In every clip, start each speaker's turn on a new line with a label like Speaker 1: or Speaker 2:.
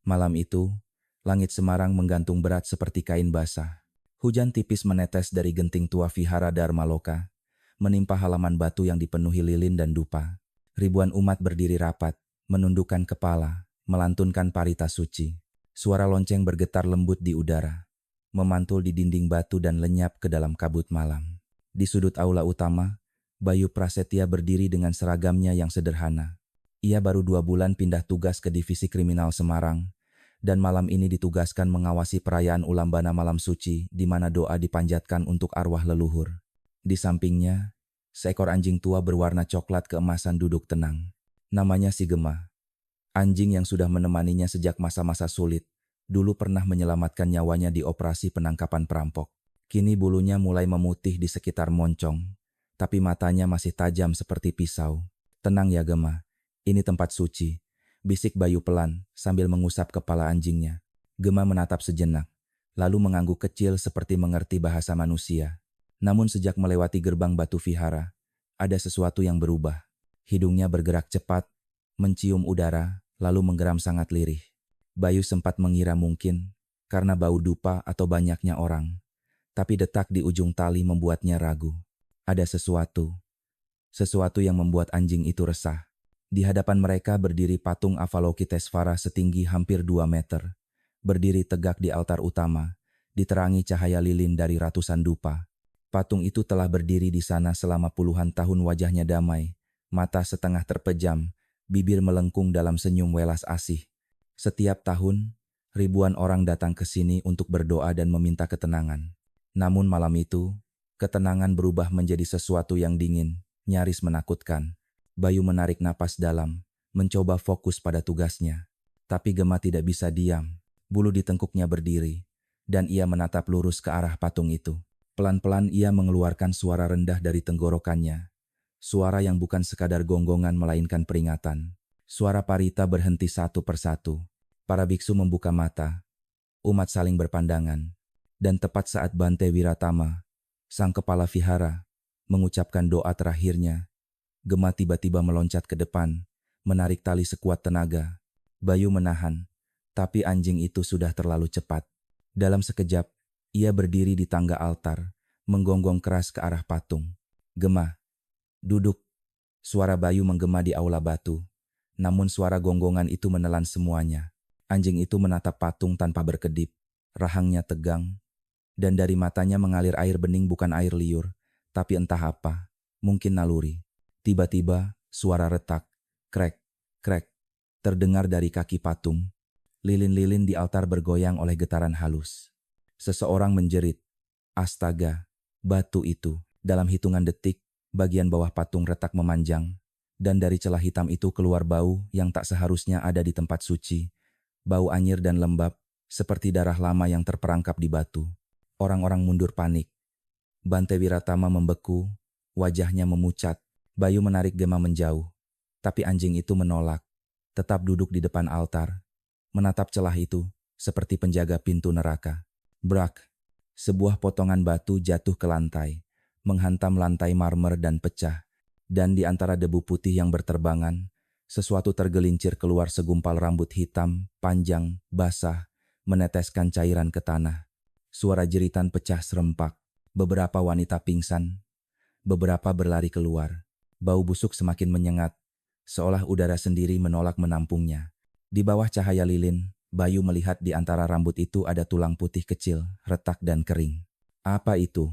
Speaker 1: Malam itu, langit Semarang menggantung berat seperti kain basah. Hujan tipis menetes dari genting tua Vihara Dharma Loka, menimpa halaman batu yang dipenuhi lilin dan dupa. Ribuan umat berdiri rapat, menundukkan kepala, melantunkan parita suci. Suara lonceng bergetar lembut di udara, memantul di dinding batu dan lenyap ke dalam kabut malam. Di sudut aula utama, Bayu Prasetya berdiri dengan seragamnya yang sederhana. Ia baru 2 bulan pindah tugas ke Divisi Kriminal Semarang, dan malam ini ditugaskan mengawasi perayaan Ulambana Malam Suci di mana doa dipanjatkan untuk arwah leluhur. Di sampingnya, seekor anjing tua berwarna coklat keemasan duduk tenang. Namanya si Gema. Anjing yang sudah menemaninya sejak masa-masa sulit, dulu pernah menyelamatkan nyawanya di operasi penangkapan perampok. Kini bulunya mulai memutih di sekitar moncong, tapi matanya masih tajam seperti pisau. "Tenang ya Gema, ini tempat suci," bisik Bayu pelan sambil mengusap kepala anjingnya. Gema menatap sejenak, lalu mengangguk kecil seperti mengerti bahasa manusia. Namun sejak melewati gerbang batu vihara, ada sesuatu yang berubah. Hidungnya bergerak cepat, mencium udara, lalu menggeram sangat lirih. Bayu sempat mengira mungkin karena bau dupa atau banyaknya orang, tapi detak di ujung tali membuatnya ragu. Ada sesuatu yang membuat anjing itu resah. Di hadapan mereka berdiri patung Avalokitesvara setinggi hampir 2 meter. Berdiri tegak di altar utama, diterangi cahaya lilin dari ratusan dupa. Patung itu telah berdiri di sana selama puluhan tahun, wajahnya damai, mata setengah terpejam, bibir melengkung dalam senyum welas asih. Setiap tahun, ribuan orang datang ke sini untuk berdoa dan meminta ketenangan. Namun malam itu, ketenangan berubah menjadi sesuatu yang dingin, nyaris menakutkan. Bayu menarik napas dalam, mencoba fokus pada tugasnya. Tapi Gema tidak bisa diam. Bulu di tengkuknya berdiri, dan ia menatap lurus ke arah patung itu. Pelan-pelan ia mengeluarkan suara rendah dari tenggorokannya. Suara yang bukan sekadar gonggongan melainkan peringatan. Suara parita berhenti satu persatu. Para biksu membuka mata. Umat saling berpandangan. Dan tepat saat Bante Wiratama, sang kepala vihara, mengucapkan doa terakhirnya, Gema tiba-tiba meloncat ke depan, menarik tali sekuat tenaga. Bayu menahan, tapi anjing itu sudah terlalu cepat. Dalam sekejap, ia berdiri di tangga altar, menggonggong keras ke arah patung. "Gema, duduk." Suara Bayu menggema di aula batu, namun suara gonggongan itu menelan semuanya. Anjing itu menatap patung tanpa berkedip, rahangnya tegang, dan dari matanya mengalir air bening, bukan air liur, tapi entah apa, mungkin naluri. Tiba-tiba, suara retak, krek, krek, terdengar dari kaki patung. Lilin-lilin di altar bergoyang oleh getaran halus. Seseorang menjerit, "Astaga, batu itu!" Dalam hitungan detik, bagian bawah patung retak memanjang, dan dari celah hitam itu keluar bau yang tak seharusnya ada di tempat suci. Bau anyir dan lembab, seperti darah lama yang terperangkap di batu. Orang-orang mundur panik. Bante Wiratama membeku, wajahnya memucat. Bayu menarik Gema menjauh, tapi anjing itu menolak. Tetap duduk di depan altar, menatap celah itu, seperti penjaga pintu neraka. Brak! Sebuah potongan batu jatuh ke lantai, menghantam lantai marmer dan pecah. Dan di antara debu putih yang berterbangan, sesuatu tergelincir keluar, segumpal rambut hitam, panjang, basah, meneteskan cairan ke tanah. Suara jeritan pecah serempak, beberapa wanita pingsan, beberapa berlari keluar. Bau busuk semakin menyengat, seolah udara sendiri menolak menampungnya. Di bawah cahaya lilin, Bayu melihat di antara rambut itu ada tulang putih kecil, retak dan kering. "Apa itu?"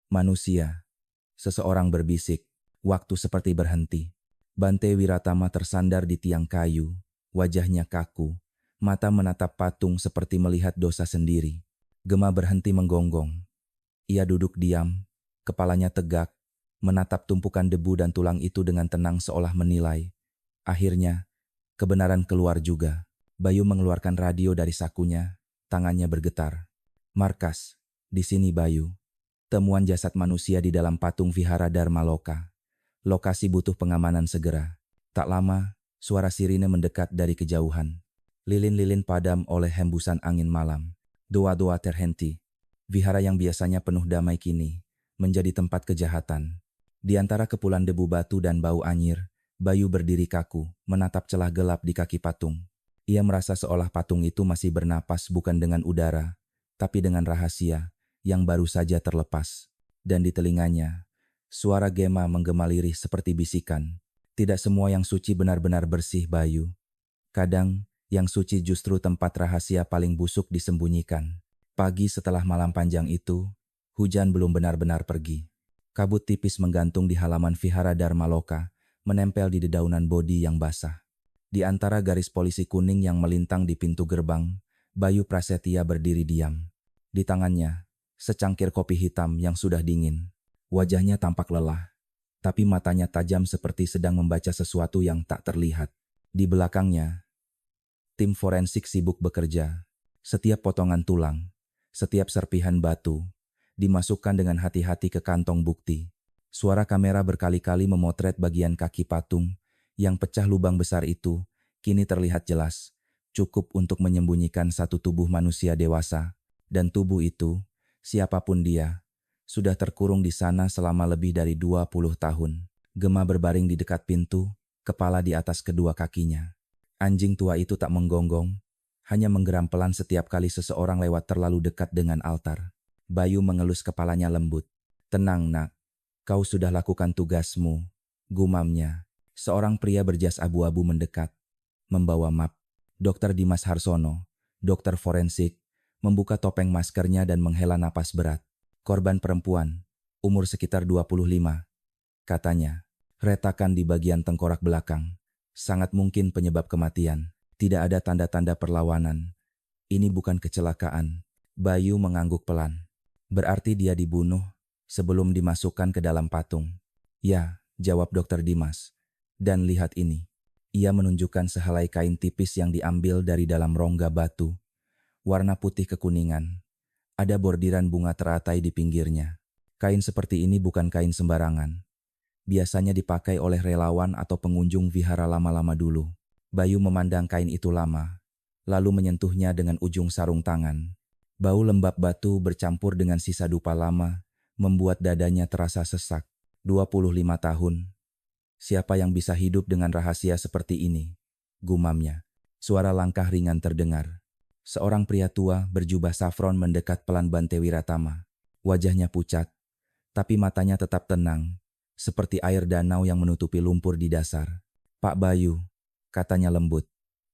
Speaker 1: "Manusia," seseorang berbisik. Waktu seperti berhenti. Bante Wiratama tersandar di tiang kayu, wajahnya kaku, mata menatap patung seperti melihat dosa sendiri. Gema berhenti menggonggong. Ia duduk diam, kepalanya tegak, menatap tumpukan debu dan tulang itu dengan tenang seolah menilai. Akhirnya, kebenaran keluar juga. Bayu mengeluarkan radio dari sakunya, tangannya bergetar. "Markas, di sini Bayu. Temuan jasad manusia di dalam patung Vihara Dharma Loka. Lokasi butuh pengamanan segera." Tak lama, suara sirine mendekat dari kejauhan. Lilin-lilin padam oleh hembusan angin malam. Doa-doa terhenti. Vihara yang biasanya penuh damai kini menjadi tempat kejahatan. Di antara kepulan debu batu dan bau anyir, Bayu berdiri kaku, menatap celah gelap di kaki patung. Ia merasa seolah patung itu masih bernapas bukan dengan udara, tapi dengan rahasia yang baru saja terlepas. Dan di telinganya, suara Gema menggema lirih seperti bisikan. Tidak semua yang suci benar-benar bersih, Bayu. Kadang, yang suci justru tempat rahasia paling busuk disembunyikan. Pagi setelah malam panjang itu, hujan belum benar-benar pergi. Kabut tipis menggantung di halaman Vihara Dharma Loka, menempel di dedaunan bodi yang basah. Di antara garis polisi kuning yang melintang di pintu gerbang, Bayu Prasetya berdiri diam. Di tangannya, secangkir kopi hitam yang sudah dingin. Wajahnya tampak lelah, tapi matanya tajam seperti sedang membaca sesuatu yang tak terlihat. Di belakangnya, tim forensik sibuk bekerja. Setiap potongan tulang, setiap serpihan batu, dimasukkan dengan hati-hati ke kantong bukti. Suara kamera berkali-kali memotret bagian kaki patung yang pecah lubang besar itu, kini terlihat jelas, cukup untuk menyembunyikan satu tubuh manusia dewasa, dan tubuh itu, siapapun dia, sudah terkurung di sana selama lebih dari 20 tahun. Gema berbaring di dekat pintu, kepala di atas kedua kakinya. Anjing tua itu tak menggonggong, hanya menggeram pelan setiap kali seseorang lewat terlalu dekat dengan altar. Bayu mengelus kepalanya lembut. "Tenang, nak. Kau sudah lakukan tugasmu," gumamnya. Seorang pria berjas abu-abu mendekat, membawa map. Dokter Dimas Harsono, dokter forensik, membuka topeng maskernya dan menghela napas berat. "Korban perempuan, umur sekitar 25, katanya. Retakan di bagian tengkorak belakang. Sangat mungkin penyebab kematian. Tidak ada tanda-tanda perlawanan. Ini bukan kecelakaan." Bayu mengangguk pelan. "Berarti dia dibunuh sebelum dimasukkan ke dalam patung." "Ya," jawab dokter Dimas. "Dan lihat ini." Ia menunjukkan sehelai kain tipis yang diambil dari dalam rongga batu. Warna putih kekuningan. Ada bordiran bunga teratai di pinggirnya. Kain seperti ini bukan kain sembarangan. Biasanya dipakai oleh relawan atau pengunjung vihara lama-lama dulu. Bayu memandang kain itu lama, lalu menyentuhnya dengan ujung sarung tangan. Bau lembab batu bercampur dengan sisa dupa lama, membuat dadanya terasa sesak. 25 tahun. Siapa yang bisa hidup dengan rahasia seperti ini? Gumamnya. Suara langkah ringan terdengar. Seorang pria tua berjubah safron mendekat pelan Bante Wiratama. Wajahnya pucat, tapi matanya tetap tenang, seperti air danau yang menutupi lumpur di dasar. "Pak Bayu," katanya lembut,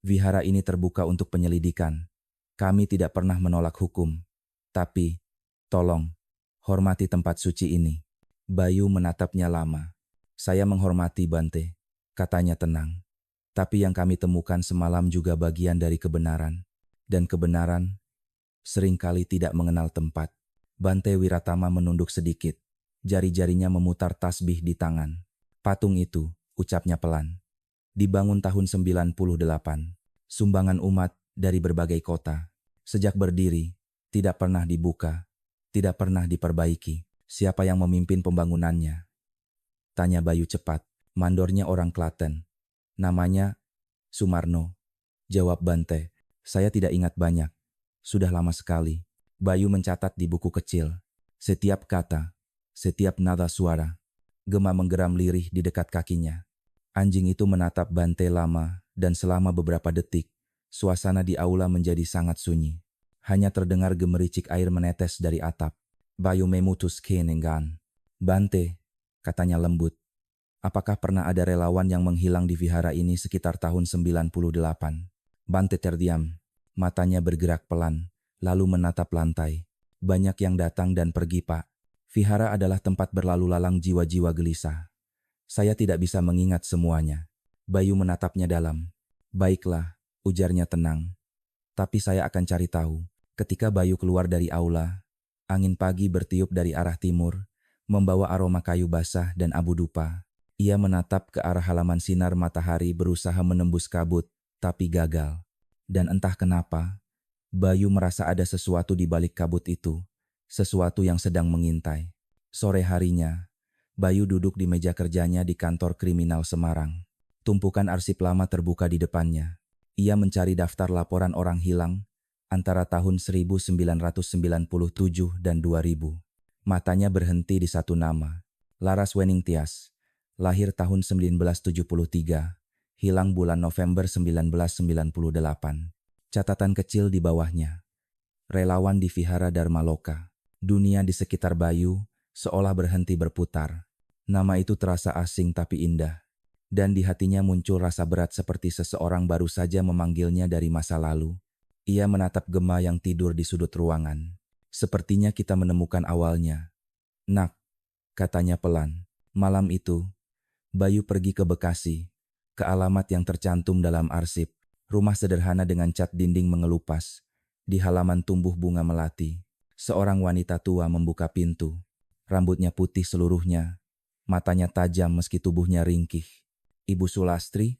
Speaker 1: "vihara ini terbuka untuk penyelidikan. Kami tidak pernah menolak hukum. Tapi, tolong, hormati tempat suci ini." Bayu menatapnya lama. "Saya menghormati, Bante," katanya tenang. "Tapi yang kami temukan semalam juga bagian dari kebenaran. Dan kebenaran seringkali tidak mengenal tempat." Bante Wiratama menunduk sedikit. Jari-jarinya memutar tasbih di tangan. "Patung itu," ucapnya pelan, "dibangun tahun 98. Sumbangan umat dari berbagai kota. Sejak berdiri, tidak pernah dibuka, tidak pernah diperbaiki." "Siapa yang memimpin pembangunannya?" tanya Bayu cepat. "Mandornya orang Klaten. Namanya Sumarno," jawab Bante. "Saya tidak ingat banyak. Sudah lama sekali." Bayu mencatat di buku kecil. Setiap kata, setiap nada suara. Gema menggeram lirih di dekat kakinya. Anjing itu menatap Bante lama, dan selama beberapa detik, suasana di aula menjadi sangat sunyi. Hanya terdengar gemericik air menetes dari atap. "Bayu memutus kenengan." "Bante," katanya lembut, "apakah pernah ada relawan yang menghilang di vihara ini sekitar tahun 98? Bante terdiam. Matanya bergerak pelan, lalu menatap lantai. "Banyak yang datang dan pergi, Pak. Vihara adalah tempat berlalu lalang jiwa-jiwa gelisah. Saya tidak bisa mengingat semuanya." Bayu menatapnya dalam. "Baiklah," ujarnya tenang. "Tapi saya akan cari tahu." Ketika Bayu keluar dari aula, angin pagi bertiup dari arah timur, membawa aroma kayu basah dan abu dupa. Ia menatap ke arah halaman. Sinar matahari berusaha menembus kabut, tapi gagal. Dan entah kenapa, Bayu merasa ada sesuatu di balik kabut itu, sesuatu yang sedang mengintai. Sore harinya, Bayu duduk di meja kerjanya di kantor kriminal Semarang. Tumpukan arsip lama terbuka di depannya. Ia mencari daftar laporan orang hilang antara tahun 1997 dan 2000. Matanya berhenti di satu nama, Laras Weningtyas, lahir tahun 1973, Hilang bulan November 1998. Catatan kecil di bawahnya. Relawan di Vihara Dharma Loka. Dunia di sekitar Bayu seolah berhenti berputar. Nama itu terasa asing tapi indah. Dan di hatinya muncul rasa berat seperti seseorang baru saja memanggilnya dari masa lalu. Ia menatap Gema yang tidur di sudut ruangan. Sepertinya kita menemukan awalnya. Nak, katanya pelan. Malam itu, Bayu pergi ke Bekasi, ke alamat yang tercantum dalam arsip. Rumah sederhana dengan cat dinding mengelupas. Di halaman tumbuh bunga melati. Seorang wanita tua membuka pintu. Rambutnya putih seluruhnya. Matanya tajam meski tubuhnya ringkih. Ibu Sulastri?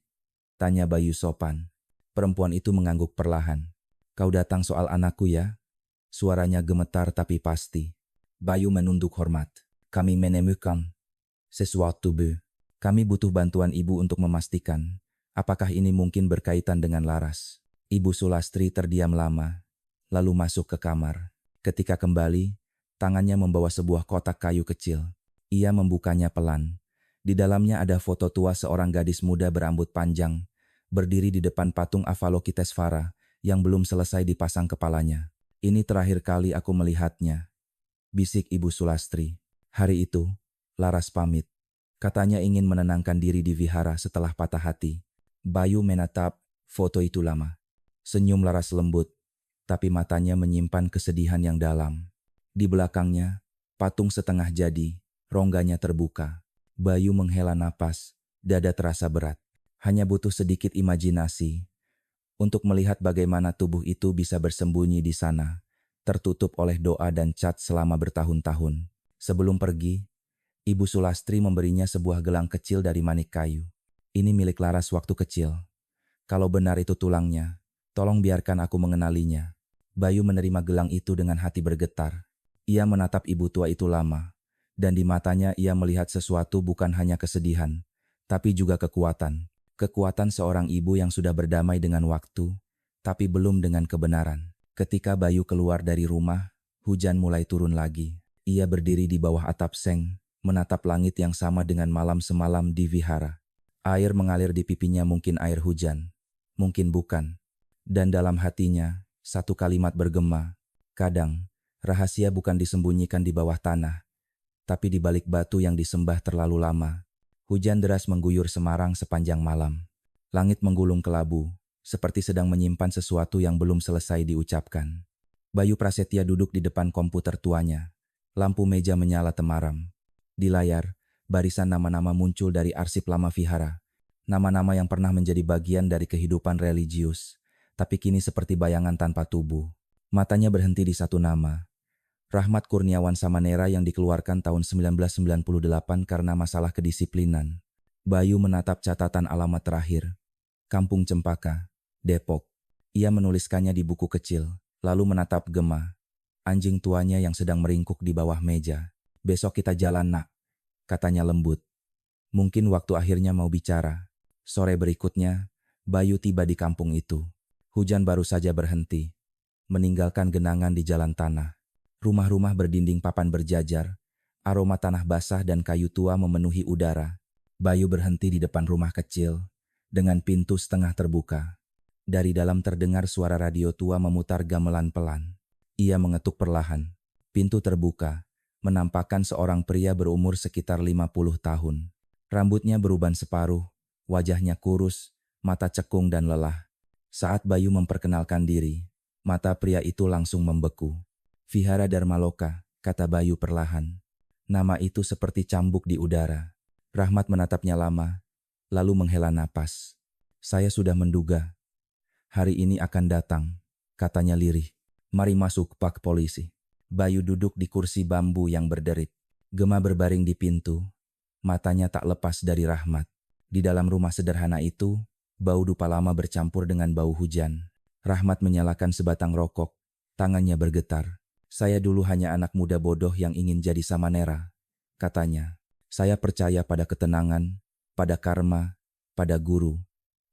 Speaker 1: Tanya Bayu sopan. Perempuan itu mengangguk perlahan. Kau datang soal anakku ya? Suaranya gemetar tapi pasti. Bayu menunduk hormat. Kami menemukan sesuatu, Bu. Kami butuh bantuan ibu untuk memastikan apakah ini mungkin berkaitan dengan Laras. Ibu Sulastri terdiam lama, lalu masuk ke kamar. Ketika kembali, tangannya membawa sebuah kotak kayu kecil. Ia membukanya pelan. Di dalamnya ada foto tua seorang gadis muda berambut panjang, berdiri di depan patung Avalokitesvara yang belum selesai dipasang kepalanya. Ini terakhir kali aku melihatnya, bisik Ibu Sulastri. Hari itu, Laras pamit. Katanya ingin menenangkan diri di vihara setelah patah hati. Bayu menatap foto itu lama. Senyum Laras lembut, tapi matanya menyimpan kesedihan yang dalam. Di belakangnya, patung setengah jadi, rongganya terbuka. Bayu menghela napas, dada terasa berat. Hanya butuh sedikit imajinasi untuk melihat bagaimana tubuh itu bisa bersembunyi di sana, tertutup oleh doa dan cat selama bertahun-tahun. Sebelum pergi, Ibu Sulastri memberinya sebuah gelang kecil dari manik kayu. Ini milik Laras waktu kecil. Kalau benar itu tulangnya, tolong biarkan aku mengenalinya. Bayu menerima gelang itu dengan hati bergetar. Ia menatap ibu tua itu lama, dan di matanya ia melihat sesuatu bukan hanya kesedihan, tapi juga kekuatan. Kekuatan seorang ibu yang sudah berdamai dengan waktu, tapi belum dengan kebenaran. Ketika Bayu keluar dari rumah, hujan mulai turun lagi. Ia berdiri di bawah atap seng, menatap langit yang sama dengan malam semalam di vihara. Air mengalir di pipinya, mungkin air hujan, mungkin bukan. Dan dalam hatinya, satu kalimat bergema. Kadang, rahasia bukan disembunyikan di bawah tanah, tapi di balik batu yang disembah terlalu lama. Hujan deras mengguyur Semarang sepanjang malam. Langit menggulung kelabu, seperti sedang menyimpan sesuatu yang belum selesai diucapkan. Bayu Prasetya duduk di depan komputer tuanya. Lampu meja menyala temaram. Di layar, barisan nama-nama muncul dari arsip lama vihara. Nama-nama yang pernah menjadi bagian dari kehidupan religius, tapi kini seperti bayangan tanpa tubuh. Matanya berhenti di satu nama, Rahmat Kurniawan Samanera, yang dikeluarkan tahun 1998 karena masalah kedisiplinan. Bayu menatap catatan alamat terakhir. Kampung Cempaka, Depok. Ia menuliskannya di buku kecil, lalu menatap Gema, anjing tuanya yang sedang meringkuk di bawah meja. Besok kita jalan, Nak, katanya lembut. Mungkin waktu akhirnya mau bicara. Sore berikutnya, Bayu tiba di kampung itu. Hujan baru saja berhenti, meninggalkan genangan di jalan tanah. Rumah-rumah berdinding papan berjajar, aroma tanah basah dan kayu tua memenuhi udara. Bayu berhenti di depan rumah kecil, dengan pintu setengah terbuka. Dari dalam terdengar suara radio tua memutar gamelan pelan. Ia mengetuk perlahan. Pintu terbuka, menampakkan seorang pria berumur sekitar 50 tahun. Rambutnya beruban separuh, wajahnya kurus, mata cekung dan lelah. Saat Bayu memperkenalkan diri, mata pria itu langsung membeku. Vihara Dharma Loka, kata Bayu perlahan. Nama itu seperti cambuk di udara. Rahmat menatapnya lama, lalu menghela napas. Saya sudah menduga. Hari ini akan datang, katanya lirih. Mari masuk, Pak Polisi. Bayu duduk di kursi bambu yang berderit. Gema berbaring di pintu. Matanya tak lepas dari Rahmat. Di dalam rumah sederhana itu, bau dupa lama bercampur dengan bau hujan. Rahmat menyalakan sebatang rokok. Tangannya bergetar. Saya dulu hanya anak muda bodoh yang ingin jadi Samanera, katanya. Saya percaya pada ketenangan, pada karma, pada guru.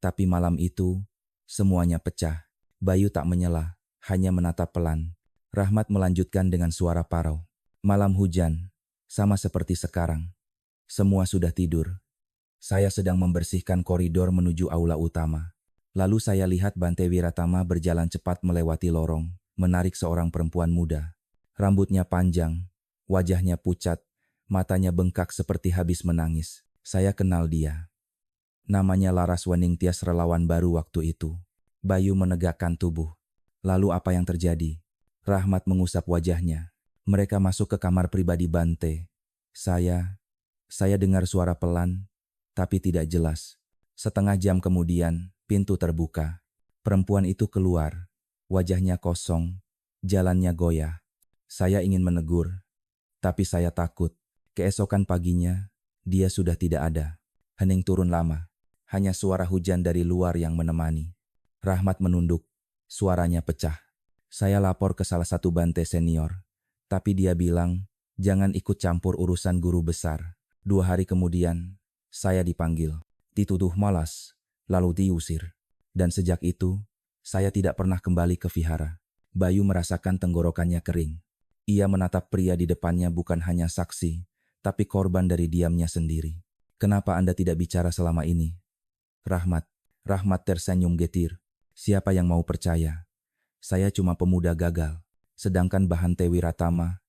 Speaker 1: Tapi malam itu, semuanya pecah. Bayu tak menyela, hanya menatap pelan. Rahmat melanjutkan dengan suara parau. Malam hujan, sama seperti sekarang. Semua sudah tidur. Saya sedang membersihkan koridor menuju aula utama. Lalu saya lihat Bante Wiratama berjalan cepat melewati lorong, menarik seorang perempuan muda. Rambutnya panjang, wajahnya pucat, matanya bengkak seperti habis menangis. Saya kenal dia. Namanya Laras Weningtyas, relawan baru waktu itu. Bayu menegakkan tubuh. Lalu apa yang terjadi? Rahmat mengusap wajahnya. Mereka masuk ke kamar pribadi Bante. Saya dengar suara pelan, tapi tidak jelas. Setengah jam kemudian, pintu terbuka. Perempuan itu keluar. Wajahnya kosong, jalannya goyah. Saya ingin menegur, tapi saya takut. Keesokan paginya, dia sudah tidak ada. Hening turun lama. Hanya suara hujan dari luar yang menemani. Rahmat menunduk. Suaranya pecah. Saya lapor ke salah satu Bante senior. Tapi dia bilang, jangan ikut campur urusan guru besar. 2 hari kemudian, saya dipanggil. Dituduh malas, lalu diusir. Dan sejak itu, saya tidak pernah kembali ke vihara. Bayu merasakan tenggorokannya kering. Ia menatap pria di depannya bukan hanya saksi, tapi korban dari diamnya sendiri. Kenapa Anda tidak bicara selama ini? Rahmat tersenyum getir. Siapa yang mau percaya? Saya cuma pemuda gagal. Sedangkan Bhante Wiratama,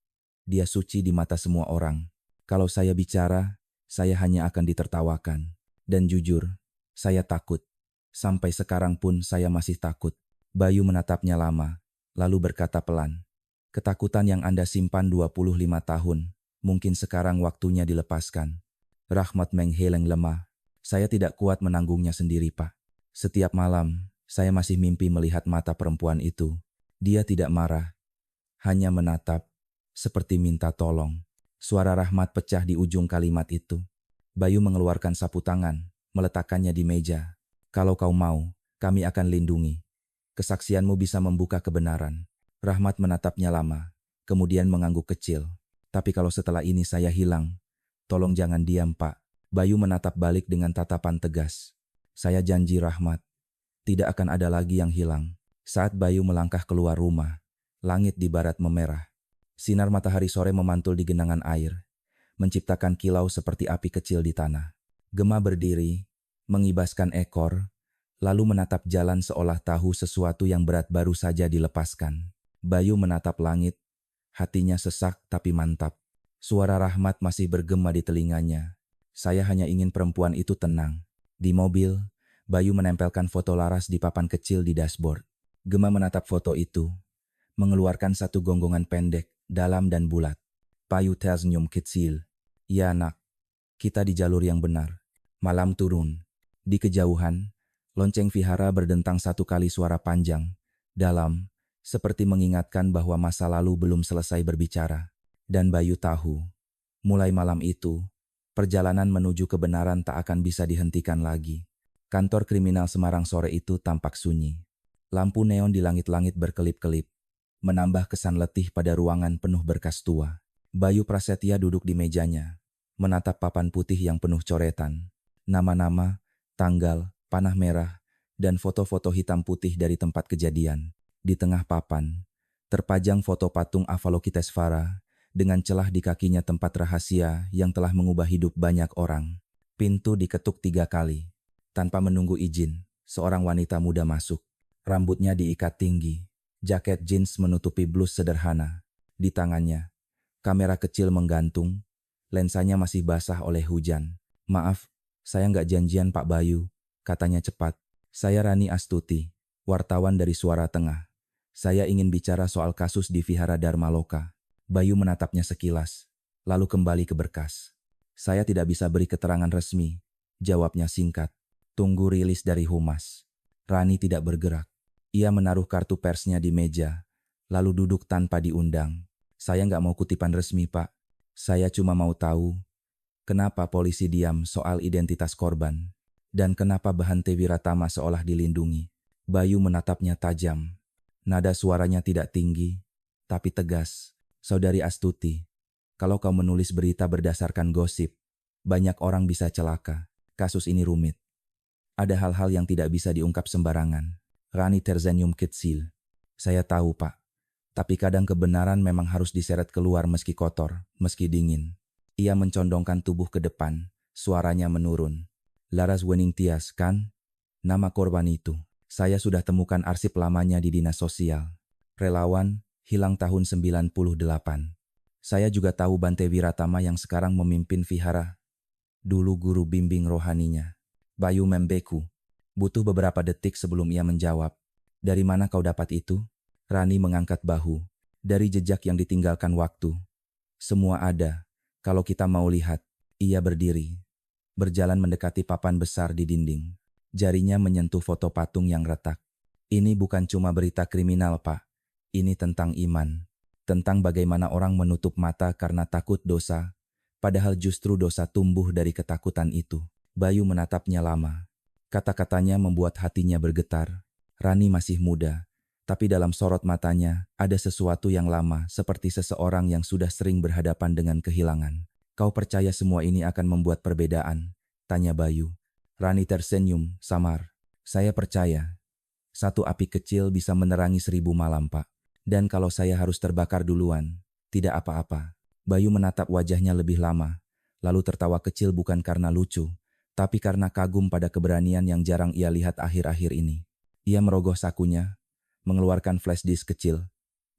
Speaker 1: dia suci di mata semua orang. Kalau saya bicara, saya hanya akan ditertawakan. Dan jujur, saya takut. Sampai sekarang pun saya masih takut. Bayu menatapnya lama, lalu berkata pelan. Ketakutan yang Anda simpan 25 tahun, mungkin sekarang waktunya dilepaskan. Rahmat menggeleng lemah. Saya tidak kuat menanggungnya sendiri, Pak. Setiap malam, saya masih mimpi melihat mata perempuan itu. Dia tidak marah, hanya menatap, seperti minta tolong. Suara Rahmat pecah di ujung kalimat itu. Bayu mengeluarkan sapu tangan, meletakkannya di meja. Kalau kau mau, kami akan lindungi. Kesaksianmu bisa membuka kebenaran. Rahmat menatapnya lama, kemudian mengangguk kecil. Tapi kalau setelah ini saya hilang, tolong jangan diam, Pak. Bayu menatap balik dengan tatapan tegas. Saya janji, Rahmat, tidak akan ada lagi yang hilang. Saat Bayu melangkah keluar rumah, langit di barat memerah. Sinar matahari sore memantul di genangan air, menciptakan kilau seperti api kecil di tanah. Gema berdiri, mengibaskan ekor, lalu menatap jalan seolah tahu sesuatu yang berat baru saja dilepaskan. Bayu menatap langit, hatinya sesak tapi mantap. Suara Rahmat masih bergema di telinganya. Saya hanya ingin perempuan itu tenang. Di mobil, Bayu menempelkan foto Laras di papan kecil di dashboard. Gema menatap foto itu, mengeluarkan satu gonggongan pendek, dalam dan bulat. Bayu tersenyum kecil. Ya nak, kita di jalur yang benar. Malam turun. Di kejauhan, lonceng vihara berdentang satu kali suara panjang, dalam, seperti mengingatkan bahwa masa lalu belum selesai berbicara. Dan Bayu tahu, mulai malam itu, perjalanan menuju kebenaran tak akan bisa dihentikan lagi. Kantor kriminal Semarang sore itu tampak sunyi. Lampu neon di langit-langit berkelip-kelip, menambah kesan letih pada ruangan penuh berkas tua. Bayu Prasetya duduk di mejanya, menatap papan putih yang penuh coretan. Nama-nama, tanggal, panah merah, dan foto-foto hitam putih dari tempat kejadian. Di tengah papan, terpajang foto patung Avalokitesvara, dengan celah di kakinya tempat rahasia yang telah mengubah hidup banyak orang. Pintu diketuk 3 kali. Tanpa menunggu izin, seorang wanita muda masuk. Rambutnya diikat tinggi, jaket jeans menutupi blus sederhana. Di tangannya, kamera kecil menggantung, lensanya masih basah oleh hujan. Maaf, saya nggak janjian Pak Bayu, katanya cepat. Saya Rani Astuti, wartawan dari Suara Tengah. Saya ingin bicara soal kasus di Vihara Dharmaloka. Bayu menatapnya sekilas, lalu kembali ke berkas. Saya tidak bisa beri keterangan resmi, jawabnya singkat. Tunggu rilis dari Humas. Rani tidak bergerak. Ia menaruh kartu persnya di meja, lalu duduk tanpa diundang. Saya nggak mau kutipan resmi, Pak. Saya cuma mau tahu, kenapa polisi diam soal identitas korban, dan kenapa Bhante Wiratama seolah dilindungi. Bayu menatapnya tajam. Nada suaranya tidak tinggi, tapi tegas. Saudari Astuti, kalau kau menulis berita berdasarkan gosip, banyak orang bisa celaka. Kasus ini rumit. Ada hal-hal yang tidak bisa diungkap sembarangan. Rani tersenyum kecil. Saya tahu, Pak. Tapi kadang kebenaran memang harus diseret keluar meski kotor, meski dingin. Ia mencondongkan tubuh ke depan, suaranya menurun. Laras Weningtyas, kan? Nama korban itu. Saya sudah temukan arsip lamanya di dinas sosial. Relawan, hilang tahun 98. Saya juga tahu Bante Wiratama yang sekarang memimpin vihara. Dulu guru bimbing rohaninya. Bayu membeku. Butuh beberapa detik sebelum ia menjawab. Dari mana kau dapat itu? Rani mengangkat bahu. Dari jejak yang ditinggalkan waktu. Semua ada. Kalau kita mau lihat. Ia berdiri. Berjalan mendekati papan besar di dinding. Jarinya menyentuh foto patung yang retak. Ini bukan cuma berita kriminal, Pak. Ini tentang iman. Tentang bagaimana orang menutup mata karena takut dosa. Padahal justru dosa tumbuh dari ketakutan itu. Bayu menatapnya lama. Kata-katanya membuat hatinya bergetar. Rani masih muda. Tapi dalam sorot matanya ada sesuatu yang lama seperti seseorang yang sudah sering berhadapan dengan kehilangan. Kau percaya semua ini akan membuat perbedaan? Tanya Bayu. Rani tersenyum, samar. Saya percaya. Satu api kecil bisa menerangi 1000 malam, Pak. Dan kalau saya harus terbakar duluan, tidak apa-apa. Bayu menatap wajahnya lebih lama, lalu tertawa kecil bukan karena lucu, tapi karena kagum pada keberanian yang jarang ia lihat akhir-akhir ini. Ia merogoh sakunya, mengeluarkan flash disk kecil,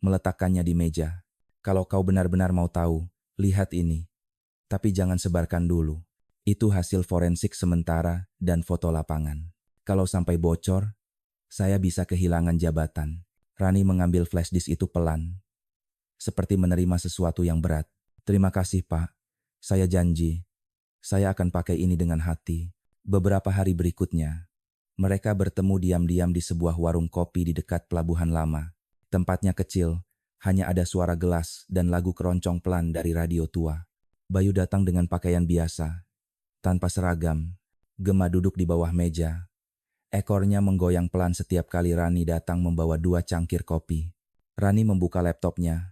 Speaker 1: meletakkannya di meja. Kalau kau benar-benar mau tahu, lihat ini. Tapi jangan sebarkan dulu. Itu hasil forensik sementara dan foto lapangan. Kalau sampai bocor, saya bisa kehilangan jabatan. Rani mengambil flash disk itu pelan, seperti menerima sesuatu yang berat. Terima kasih, Pak. Saya janji. Saya akan pakai ini dengan hati. Beberapa hari berikutnya, mereka bertemu diam-diam di sebuah warung kopi di dekat pelabuhan lama. Tempatnya kecil, hanya ada suara gelas dan lagu keroncong pelan dari radio tua. Bayu datang dengan pakaian biasa, tanpa seragam. Gema duduk di bawah meja. Ekornya menggoyang pelan setiap kali Rani datang membawa 2 cangkir kopi. Rani membuka laptopnya,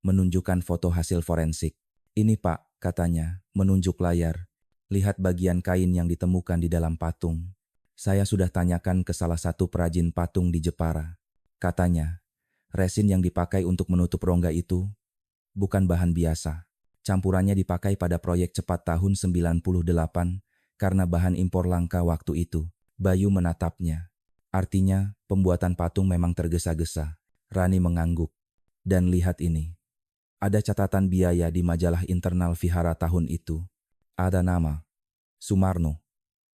Speaker 1: menunjukkan foto hasil forensik. Ini, Pak, katanya, menunjuk layar. Lihat bagian kain yang ditemukan di dalam patung. Saya sudah tanyakan ke salah satu perajin patung di Jepara. Katanya, resin yang dipakai untuk menutup rongga itu bukan bahan biasa. Campurannya dipakai pada proyek cepat tahun 98 karena bahan impor langka waktu itu. Bayu menatapnya. Artinya, pembuatan patung memang tergesa-gesa. Rani mengangguk. Dan lihat ini. Ada catatan biaya di majalah internal vihara tahun itu. Ada nama. Sumarno.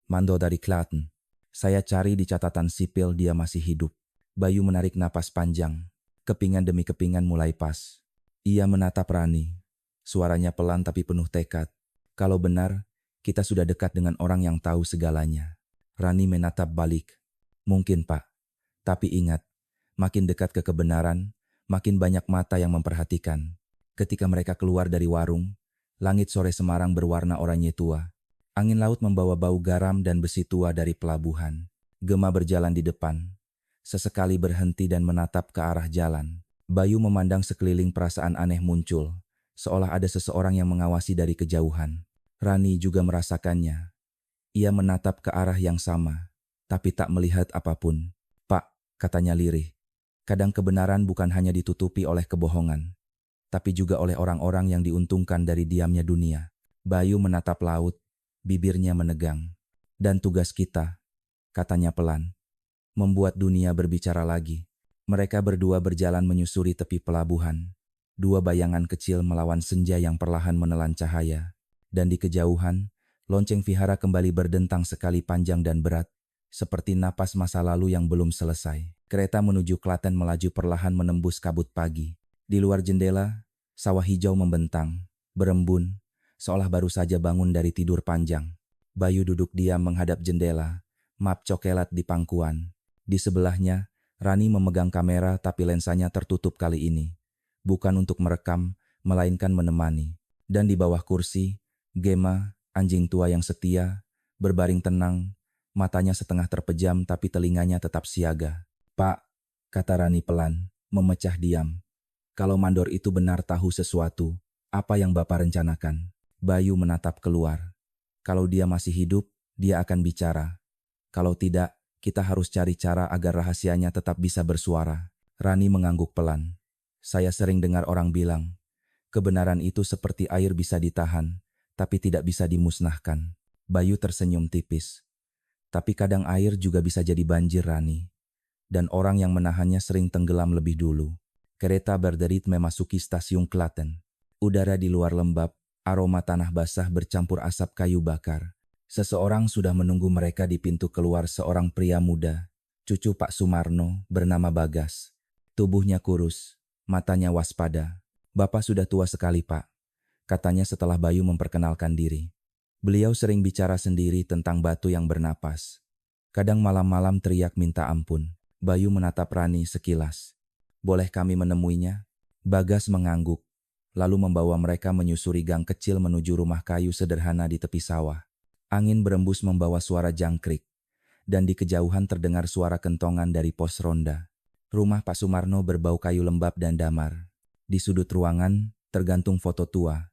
Speaker 1: Mando dari Klaten. Saya cari di catatan sipil dia masih hidup. Bayu menarik napas panjang. Kepingan demi kepingan mulai pas. Ia menatap Rani. Suaranya pelan tapi penuh tekad. Kalau benar, kita sudah dekat dengan orang yang tahu segalanya. Rani menatap balik. Mungkin, Pak. Tapi ingat, makin dekat ke kebenaran, makin banyak mata yang memperhatikan. Ketika mereka keluar dari warung, langit sore Semarang berwarna oranye tua. Angin laut membawa bau garam dan besi tua dari pelabuhan. Gema berjalan di depan. Sesekali berhenti dan menatap ke arah jalan. Bayu memandang sekeliling, perasaan aneh muncul. Seolah ada seseorang yang mengawasi dari kejauhan. Rani juga merasakannya. Ia menatap ke arah yang sama, tapi tak melihat apapun. Pak, katanya lirih. Kadang kebenaran bukan hanya ditutupi oleh kebohongan, tapi juga oleh orang-orang yang diuntungkan dari diamnya dunia. Bayu menatap laut, bibirnya menegang. Dan tugas kita, katanya pelan, membuat dunia berbicara lagi. Mereka berdua berjalan menyusuri tepi pelabuhan. 2 bayangan kecil melawan senja yang perlahan menelan cahaya. Dan di kejauhan, lonceng vihara kembali berdentang sekali panjang dan berat, seperti napas masa lalu yang belum selesai. Kereta menuju Klaten melaju perlahan menembus kabut pagi. Di luar jendela, sawah hijau membentang, berembun, seolah baru saja bangun dari tidur panjang. Bayu duduk diam menghadap jendela, map cokelat di pangkuan. Di sebelahnya, Rani memegang kamera tapi lensanya tertutup kali ini. Bukan untuk merekam, melainkan menemani. Dan di bawah kursi, Gema, anjing tua yang setia, berbaring tenang, matanya setengah terpejam tapi telinganya tetap siaga. Pak, kata Rani pelan, memecah diam. Kalau mandor itu benar tahu sesuatu, apa yang Bapak rencanakan? Bayu menatap keluar. Kalau dia masih hidup, dia akan bicara. Kalau tidak, kita harus cari cara agar rahasianya tetap bisa bersuara. Rani mengangguk pelan. Saya sering dengar orang bilang, kebenaran itu seperti air bisa ditahan, tapi tidak bisa dimusnahkan. Bayu tersenyum tipis. Tapi kadang air juga bisa jadi banjir, Rani. Dan orang yang menahannya sering tenggelam lebih dulu. Kereta berderit memasuki stasiun Klaten. Udara di luar lembab, aroma tanah basah bercampur asap kayu bakar. Seseorang sudah menunggu mereka di pintu keluar, seorang pria muda, cucu Pak Sumarno, bernama Bagas. Tubuhnya kurus, matanya waspada. "Bapak sudah tua sekali, Pak," katanya setelah Bayu memperkenalkan diri. Beliau sering bicara sendiri tentang batu yang bernapas. Kadang malam-malam teriak minta ampun. Bayu menatap Rani sekilas. "Boleh kami menemuinya?" Bagas mengangguk, lalu membawa mereka menyusuri gang kecil menuju rumah kayu sederhana di tepi sawah. Angin berembus membawa suara jangkrik, dan di kejauhan terdengar suara kentongan dari pos ronda. Rumah Pak Sumarno berbau kayu lembab dan damar. Di sudut ruangan, tergantung foto tua.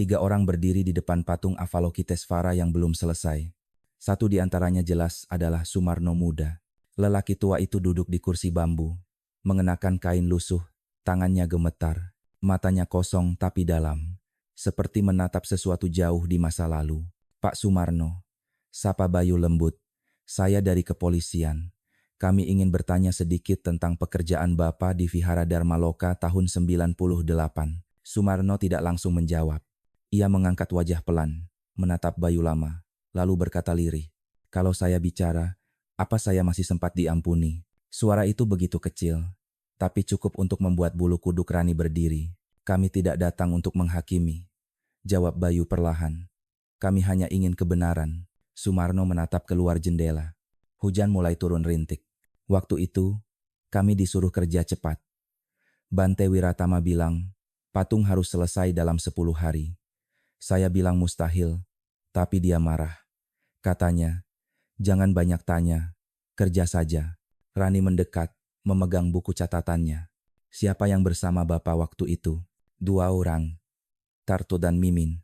Speaker 1: 3 orang berdiri di depan patung Avalokitesvara yang belum selesai. Satu di antaranya jelas adalah Sumarno muda. Lelaki tua itu duduk di kursi bambu, mengenakan kain lusuh, tangannya gemetar, matanya kosong tapi dalam, seperti menatap sesuatu jauh di masa lalu. "Pak Sumarno," sapa Bayu lembut, "saya dari kepolisian. Kami ingin bertanya sedikit tentang pekerjaan Bapak di Vihara Dharma Loka tahun 98. Sumarno tidak langsung menjawab. Ia mengangkat wajah pelan, menatap Bayu lama, lalu berkata lirih, "Kalau saya bicara, apa saya masih sempat diampuni?" Suara itu begitu kecil, tapi cukup untuk membuat bulu kuduk Rani berdiri. "Kami tidak datang untuk menghakimi," jawab Bayu perlahan. "Kami hanya ingin kebenaran." Sumarno menatap keluar jendela. Hujan mulai turun rintik. "Waktu itu, kami disuruh kerja cepat. Bante Wiratama bilang, patung harus selesai dalam 10 hari. Saya bilang mustahil, tapi dia marah. Katanya, jangan banyak tanya, kerja saja." Rani mendekat, memegang buku catatannya. "Siapa yang bersama Bapak waktu itu?" "2 orang, Tarto dan Mimin,"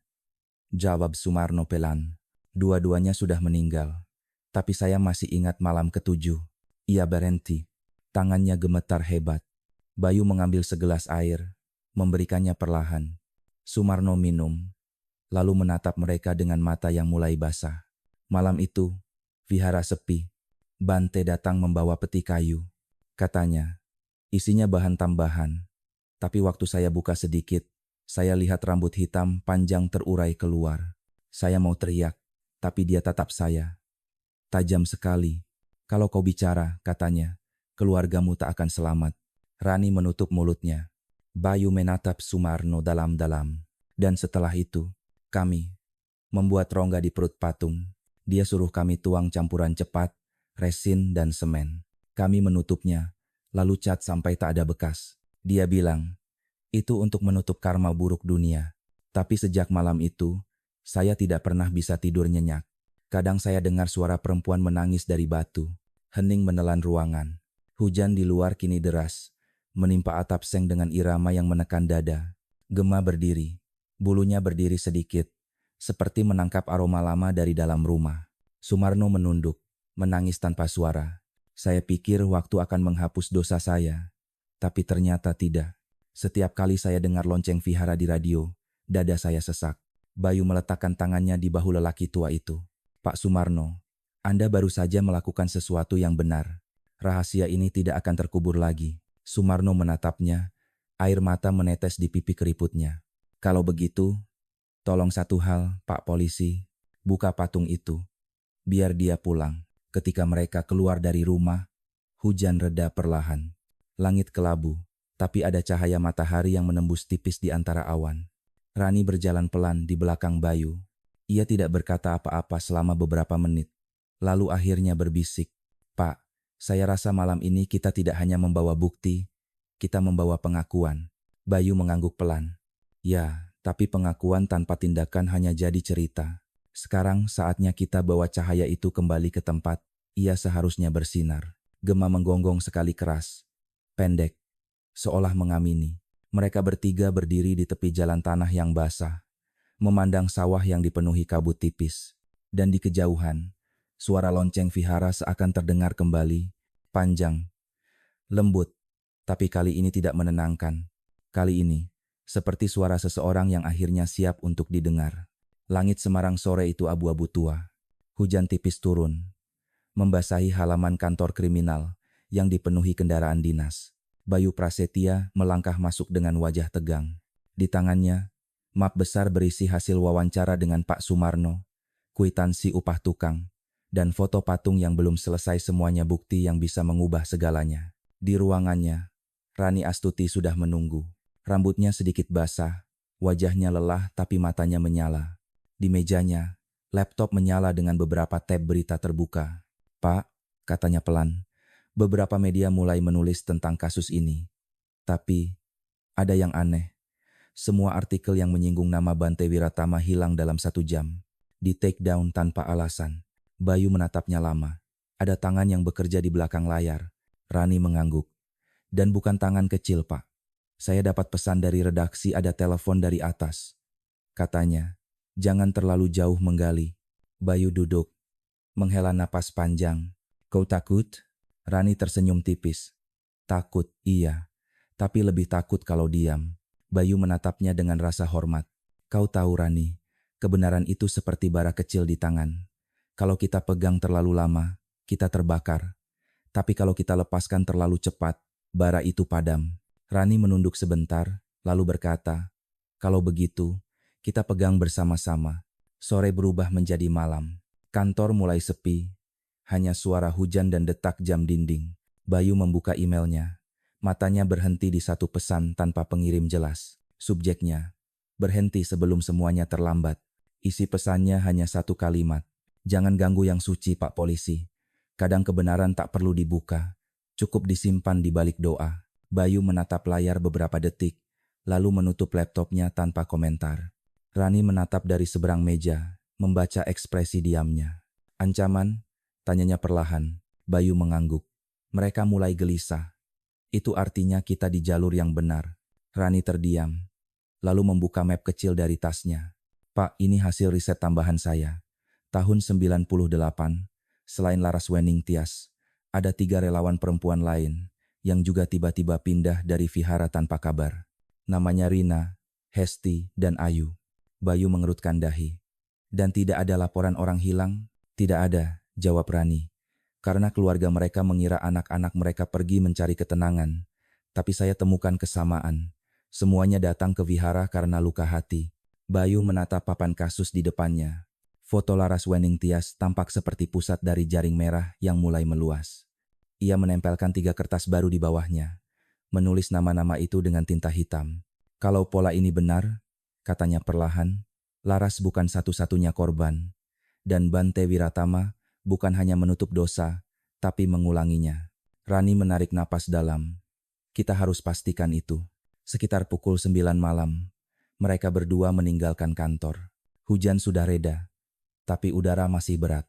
Speaker 1: jawab Sumarno pelan. "Dua-duanya sudah meninggal. Tapi saya masih ingat malam ke-7. Ia berhenti. Tangannya gemetar hebat. Bayu mengambil segelas air, memberikannya perlahan. Sumarno minum, lalu menatap mereka dengan mata yang mulai basah. Malam itu, vihara sepi. Bante datang membawa peti kayu. Katanya, isinya bahan tambahan. Tapi waktu saya buka sedikit, saya lihat rambut hitam panjang terurai keluar. Saya mau teriak, tapi dia tatap saya. Tajam sekali. "Kalau kau bicara," katanya, "keluargamu tak akan selamat." Rani menutup mulutnya. Bayu menatap Sumarno dalam-dalam. "Dan setelah itu, kami membuat rongga di perut patung. Dia suruh kami tuang campuran cepat, resin dan semen. Kami menutupnya, lalu cat sampai tak ada bekas. Dia bilang, itu untuk menutup karma buruk dunia. Tapi sejak malam itu, saya tidak pernah bisa tidur nyenyak. Kadang saya dengar suara perempuan menangis dari batu. Hening menelan ruangan. Hujan di luar kini deras, menimpa atap seng dengan irama yang menekan dada. Gema berdiri. Bulunya berdiri sedikit, seperti menangkap aroma lama dari dalam rumah. Sumarno menunduk, menangis tanpa suara. Saya pikir waktu akan menghapus dosa saya, tapi ternyata tidak. Setiap kali saya dengar lonceng vihara di radio, dada saya sesak." Bayu meletakkan tangannya di bahu lelaki tua itu. "Pak Sumarno, Anda baru saja melakukan sesuatu yang benar. Rahasia ini tidak akan terkubur lagi." Sumarno menatapnya, air mata menetes di pipi keriputnya. "Kalau begitu, tolong satu hal, Pak Polisi, buka patung itu. Biar dia pulang." Ketika mereka keluar dari rumah, hujan reda perlahan. Langit kelabu, tapi ada cahaya matahari yang menembus tipis di antara awan. Rani berjalan pelan di belakang Bayu. Ia tidak berkata apa-apa selama beberapa menit. Lalu akhirnya berbisik, "Pak, saya rasa malam ini kita tidak hanya membawa bukti, kita membawa pengakuan." Bayu mengangguk pelan. "Ya, tapi pengakuan tanpa tindakan hanya jadi cerita. Sekarang saatnya kita bawa cahaya itu kembali ke tempat ia seharusnya bersinar." Gema menggonggong sekali keras, pendek, seolah mengamini. Mereka bertiga berdiri di tepi jalan tanah yang basah, memandang sawah yang dipenuhi kabut tipis. Dan di kejauhan, suara lonceng vihara seakan terdengar kembali, panjang, lembut, tapi kali ini tidak menenangkan. Kali ini, seperti suara seseorang yang akhirnya siap untuk didengar. Langit Semarang sore itu abu-abu tua. Hujan tipis turun, membasahi halaman kantor kriminal yang dipenuhi kendaraan dinas. Bayu Prasetya melangkah masuk dengan wajah tegang. Di tangannya, map besar berisi hasil wawancara dengan Pak Sumarno, kwitansi upah tukang, dan foto patung yang belum selesai, semuanya bukti yang bisa mengubah segalanya. Di ruangannya, Rani Astuti sudah menunggu. Rambutnya sedikit basah, wajahnya lelah tapi matanya menyala. Di mejanya, laptop menyala dengan beberapa tab berita terbuka. "Pak," katanya pelan, "beberapa media mulai menulis tentang kasus ini. Tapi, ada yang aneh. Semua artikel yang menyinggung nama Bante Wiratama hilang dalam 1 jam. Di take down tanpa alasan." Bayu menatapnya lama. "Ada tangan yang bekerja di belakang layar." Rani mengangguk. "Dan bukan tangan kecil, Pak. Saya dapat pesan dari redaksi, ada telepon dari atas. Katanya, jangan terlalu jauh menggali." Bayu duduk, menghela napas panjang. "Kau takut?" Rani tersenyum tipis. "Takut, iya. Tapi lebih takut kalau diam." Bayu menatapnya dengan rasa hormat. "Kau tahu, Rani, kebenaran itu seperti bara kecil di tangan. Kalau kita pegang terlalu lama, kita terbakar. Tapi kalau kita lepaskan terlalu cepat, bara itu padam." Rani menunduk sebentar, lalu berkata, "Kalau begitu, kita pegang bersama-sama." Sore berubah menjadi malam. Kantor mulai sepi, hanya suara hujan dan detak jam dinding. Bayu membuka emailnya. Matanya berhenti di satu pesan tanpa pengirim jelas. Subjeknya, "Berhenti sebelum semuanya terlambat." Isi pesannya hanya satu kalimat. "Jangan ganggu yang suci, Pak Polisi. Kadang kebenaran tak perlu dibuka, cukup disimpan di balik doa." Bayu menatap layar beberapa detik, lalu menutup laptopnya tanpa komentar. Rani menatap dari seberang meja, membaca ekspresi diamnya. "Ancaman?" tanyanya perlahan. Bayu mengangguk. Mereka mulai gelisah. "Itu artinya kita di jalur yang benar." Rani terdiam, lalu membuka map kecil dari tasnya. "Pak, ini hasil riset tambahan saya. Tahun 98, selain Laras Wening Tias, ada 3 relawan perempuan lain yang juga tiba-tiba pindah dari vihara tanpa kabar. Namanya Rina, Hesti, dan Ayu." Bayu mengerutkan dahi. "Dan tidak ada laporan orang hilang?" "Tidak ada," jawab Rani. "Karena keluarga mereka mengira anak-anak mereka pergi mencari ketenangan. Tapi saya temukan kesamaan. Semuanya datang ke vihara karena luka hati." Bayu menatap papan kasus di depannya. Foto Laras Wening Tias tampak seperti pusat dari jaring merah yang mulai meluas. Ia menempelkan 3 kertas baru di bawahnya, menulis nama-nama itu dengan tinta hitam. "Kalau pola ini benar," katanya perlahan, "Laras bukan satu-satunya korban. Dan Bante Wiratama bukan hanya menutup dosa, tapi mengulanginya." Rani menarik napas dalam. "Kita harus pastikan itu." Sekitar pukul 9 malam, mereka berdua meninggalkan kantor. Hujan sudah reda, tapi udara masih berat.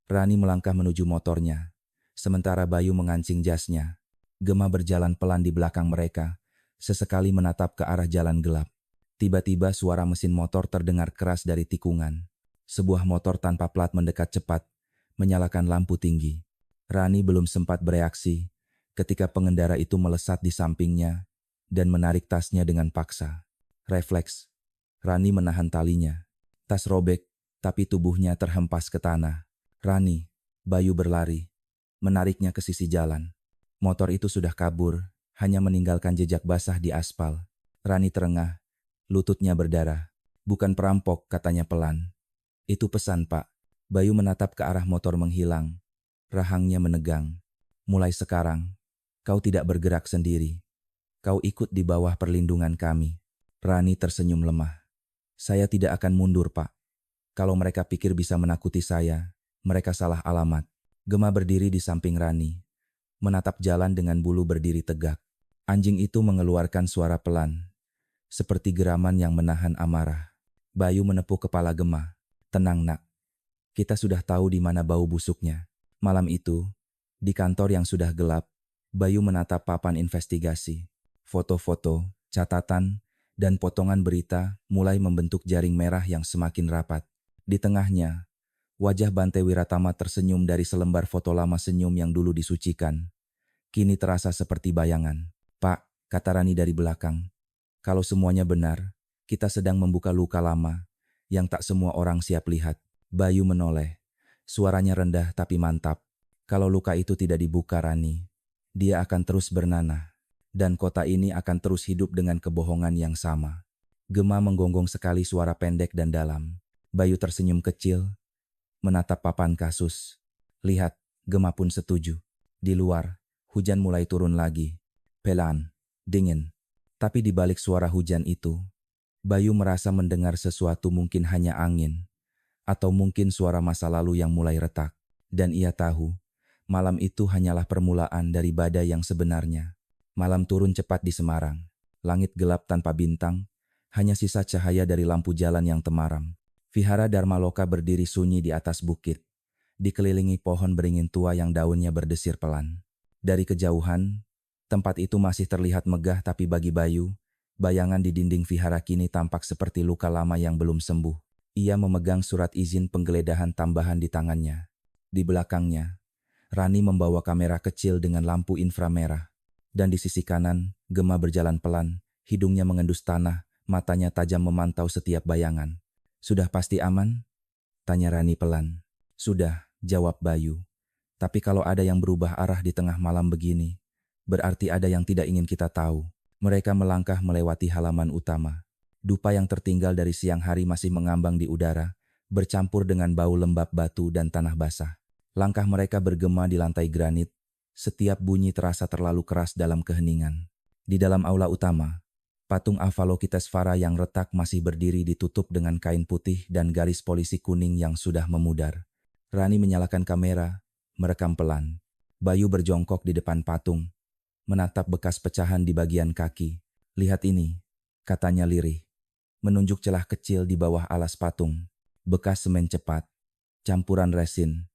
Speaker 1: Rani melangkah menuju motornya, sementara Bayu mengancing jasnya. Gema berjalan pelan di belakang mereka, sesekali menatap ke arah jalan gelap. Tiba-tiba suara mesin motor terdengar keras dari tikungan. Sebuah motor tanpa plat mendekat cepat, menyalakan lampu tinggi. Rani belum sempat bereaksi ketika pengendara itu melesat di sampingnya dan menarik tasnya dengan paksa. Refleks, Rani menahan talinya. Tas robek, tapi tubuhnya terhempas ke tanah. "Rani!" Bayu berlari, menariknya ke sisi jalan. Motor itu sudah kabur, hanya meninggalkan jejak basah di aspal. Rani terengah, lututnya berdarah. "Bukan perampok," katanya pelan. "Itu pesan, Pak." Bayu menatap ke arah motor menghilang. Rahangnya menegang. "Mulai sekarang, kau tidak bergerak sendiri. Kau ikut di bawah perlindungan kami." Rani tersenyum lemah. "Saya tidak akan mundur, Pak. Kalau mereka pikir bisa menakuti saya, mereka salah alamat." Gema berdiri di samping Rani, menatap jalan dengan bulu berdiri tegak. Anjing itu mengeluarkan suara pelan, seperti geraman yang menahan amarah. Bayu menepuk kepala Gema. "Tenang, Nak. Kita sudah tahu di mana bau busuknya." Malam itu, di kantor yang sudah gelap, Bayu menatap papan investigasi. Foto-foto, catatan, dan potongan berita mulai membentuk jaring merah yang semakin rapat. Di tengahnya, wajah Bante Wiratama tersenyum dari selembar foto lama, senyum yang dulu disucikan. Kini terasa seperti bayangan. "Pak," kata Rani dari belakang, "kalau semuanya benar, kita sedang membuka luka lama yang tak semua orang siap lihat. Bayu menoleh. Suaranya rendah tapi mantap. Kalau luka itu tidak dibuka, Rani, dia akan terus bernanah. Dan kota ini akan terus hidup dengan kebohongan yang sama. Gema menggonggong sekali, suara pendek dan dalam. Bayu tersenyum kecil, menatap papan kasus. Lihat, Gema pun setuju. Di luar, hujan mulai turun lagi. Pelan, dingin. Tapi di balik suara hujan itu, Bayu merasa mendengar sesuatu, mungkin hanya angin. Atau mungkin suara masa lalu yang mulai retak. Dan ia tahu, malam itu hanyalah permulaan dari badai yang sebenarnya. Malam turun cepat di Semarang. Langit gelap tanpa bintang, hanya sisa cahaya dari lampu jalan yang temaram. Vihara Dharma Loka berdiri sunyi di atas bukit, dikelilingi pohon beringin tua yang daunnya berdesir pelan. Dari kejauhan, tempat itu masih terlihat megah, tapi bagi Bayu, bayangan di dinding vihara kini tampak seperti luka lama yang belum sembuh. Ia memegang surat izin penggeledahan tambahan di tangannya. Di belakangnya, Rani membawa kamera kecil dengan lampu inframerah. Dan di sisi kanan, Gema berjalan pelan, hidungnya mengendus tanah, matanya tajam memantau setiap bayangan. "Sudah pasti aman?" tanya Rani pelan. "Sudah," jawab Bayu. "Tapi kalau ada yang berubah arah di tengah malam begini, berarti ada yang tidak ingin kita tahu." Mereka melangkah melewati halaman utama. Dupa yang tertinggal dari siang hari masih mengambang di udara, bercampur dengan bau lembab batu dan tanah basah. Langkah mereka bergema di lantai granit. Setiap bunyi terasa terlalu keras dalam keheningan. Di dalam aula utama, patung Avalokitesvara yang retak masih berdiri, ditutup dengan kain putih dan garis polisi kuning yang sudah memudar. Rani menyalakan kamera, merekam pelan. Bayu berjongkok di depan patung, menatap bekas pecahan di bagian kaki. "Lihat ini," katanya lirih, menunjuk celah kecil di bawah alas patung. Bekas semen cepat, campuran resin,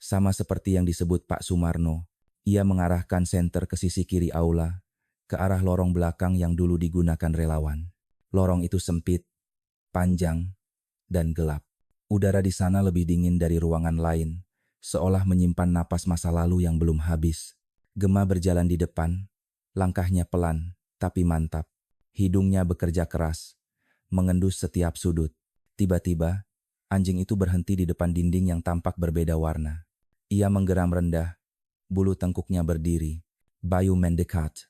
Speaker 1: sama seperti yang disebut Pak Sumarno. Ia mengarahkan senter ke sisi kiri aula, ke arah lorong belakang yang dulu digunakan relawan. Lorong itu sempit, panjang, dan gelap. Udara di sana lebih dingin dari ruangan lain, seolah menyimpan napas masa lalu yang belum habis. Gema berjalan di depan, langkahnya pelan, tapi mantap. Hidungnya bekerja keras, mengendus setiap sudut. Tiba-tiba, anjing itu berhenti di depan dinding yang tampak berbeda warna. Ia menggeram rendah, bulu tengkuknya berdiri. Bayu mendekat.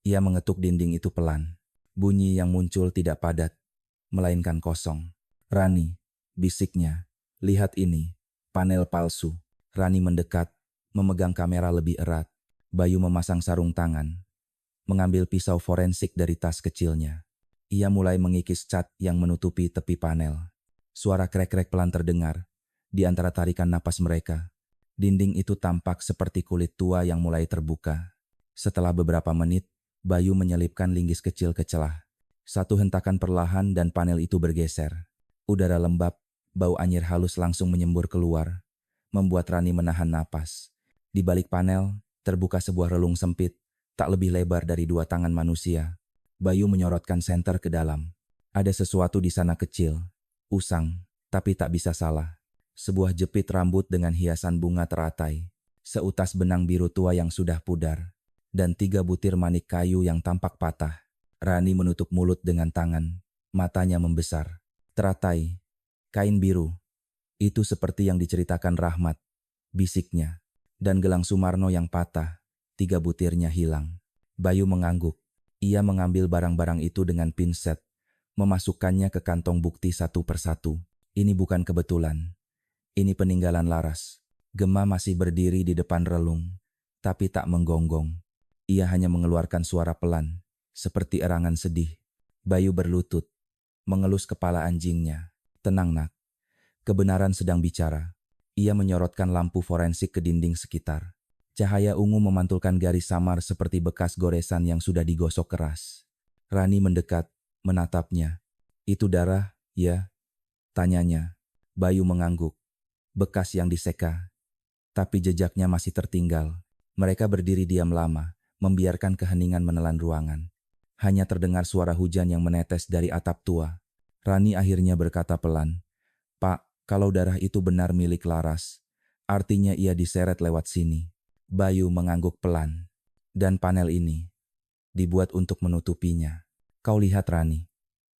Speaker 1: Ia mengetuk dinding itu pelan. Bunyi yang muncul tidak padat, melainkan kosong. "Rani," bisiknya, "lihat ini, panel palsu." Rani mendekat, memegang kamera lebih erat. Bayu memasang sarung tangan, mengambil pisau forensik dari tas kecilnya. Ia mulai mengikis cat yang menutupi tepi panel. Suara krek-krek pelan terdengar di antara tarikan napas mereka. Dinding itu tampak seperti kulit tua yang mulai terbuka. Setelah beberapa menit, Bayu menyelipkan linggis kecil ke celah. Satu hentakan perlahan dan panel itu bergeser. Udara lembab, bau anyir halus langsung menyembur keluar, membuat Rani menahan napas. Di balik panel, terbuka sebuah relung sempit, tak lebih lebar dari 2 tangan manusia. Bayu menyorotkan senter ke dalam. Ada sesuatu di sana, kecil, usang, tapi tak bisa salah. Sebuah jepit rambut dengan hiasan bunga teratai, seutas benang biru tua yang sudah pudar, dan 3 butir manik kayu yang tampak patah. Rani menutup mulut dengan tangan, matanya membesar. "Teratai, kain biru, itu seperti yang diceritakan Rahmat," bisiknya. "Dan gelang Sumarno yang patah, 3 butirnya hilang." Bayu mengangguk. Ia mengambil barang-barang itu dengan pinset, memasukkannya ke kantong bukti satu persatu. Ini bukan kebetulan. Ini peninggalan Laras. Gema masih berdiri di depan relung, tapi tak menggonggong. Ia hanya mengeluarkan suara pelan, seperti erangan sedih. Bayu berlutut, mengelus kepala anjingnya. "Tenang, nak. Kebenaran sedang bicara." Ia menyorotkan lampu forensik ke dinding sekitar. Cahaya ungu memantulkan garis samar seperti bekas goresan yang sudah digosok keras. Rani mendekat, menatapnya. "Itu darah, ya?" tanyanya. Bayu mengangguk. "Bekas yang diseka, tapi jejaknya masih tertinggal." Mereka berdiri diam lama, membiarkan keheningan menelan ruangan. Hanya terdengar suara hujan yang menetes dari atap tua. Rani akhirnya berkata pelan, "Pak, kalau darah itu benar milik Laras, artinya ia diseret lewat sini." Bayu mengangguk pelan. "Dan panel ini dibuat untuk menutupinya. Kau lihat, Rani,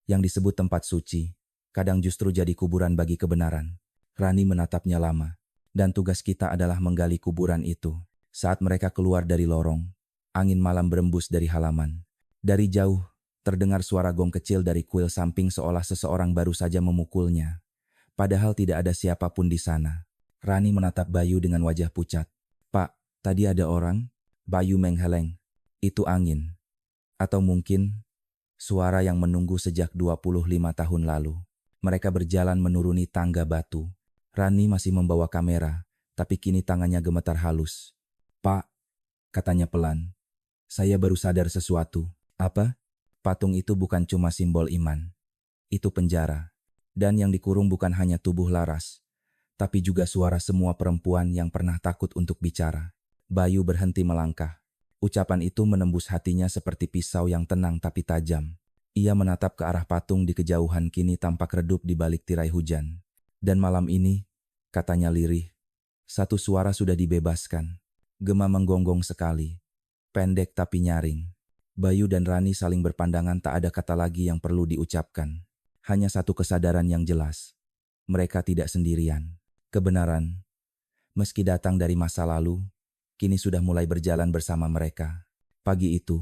Speaker 1: yang disebut tempat suci, kadang justru jadi kuburan bagi kebenaran. Rani menatapnya lama. Dan tugas kita adalah menggali kuburan itu. Saat mereka keluar dari lorong, angin malam berembus dari halaman. Dari jauh, terdengar suara gong kecil dari kuil samping seolah seseorang baru saja memukulnya. Padahal tidak ada siapapun di sana. Rani menatap Bayu dengan wajah pucat. "Pak, tadi ada orang?" Bayu menggeleng. "Itu angin. Atau mungkin suara yang menunggu sejak 25 tahun lalu." Mereka berjalan menuruni tangga batu. Rani masih membawa kamera, tapi kini tangannya gemetar halus. "Pak," katanya pelan, "saya baru sadar sesuatu." "Apa?" "Patung itu bukan cuma simbol iman. Itu penjara. Dan yang dikurung bukan hanya tubuh laras, tapi juga suara semua perempuan yang pernah takut untuk bicara." Bayu berhenti melangkah. Ucapan itu menembus hatinya seperti pisau yang tenang tapi tajam. Ia menatap ke arah patung di kejauhan kini tampak redup di balik tirai hujan. "Dan malam ini," katanya lirih, "satu suara sudah dibebaskan." Gema menggonggong sekali, pendek tapi nyaring. Bayu dan Rani saling berpandangan, tak ada kata lagi yang perlu diucapkan. Hanya satu kesadaran yang jelas. Mereka tidak sendirian. Kebenaran, meski datang dari masa lalu, kini sudah mulai berjalan bersama mereka. Pagi itu,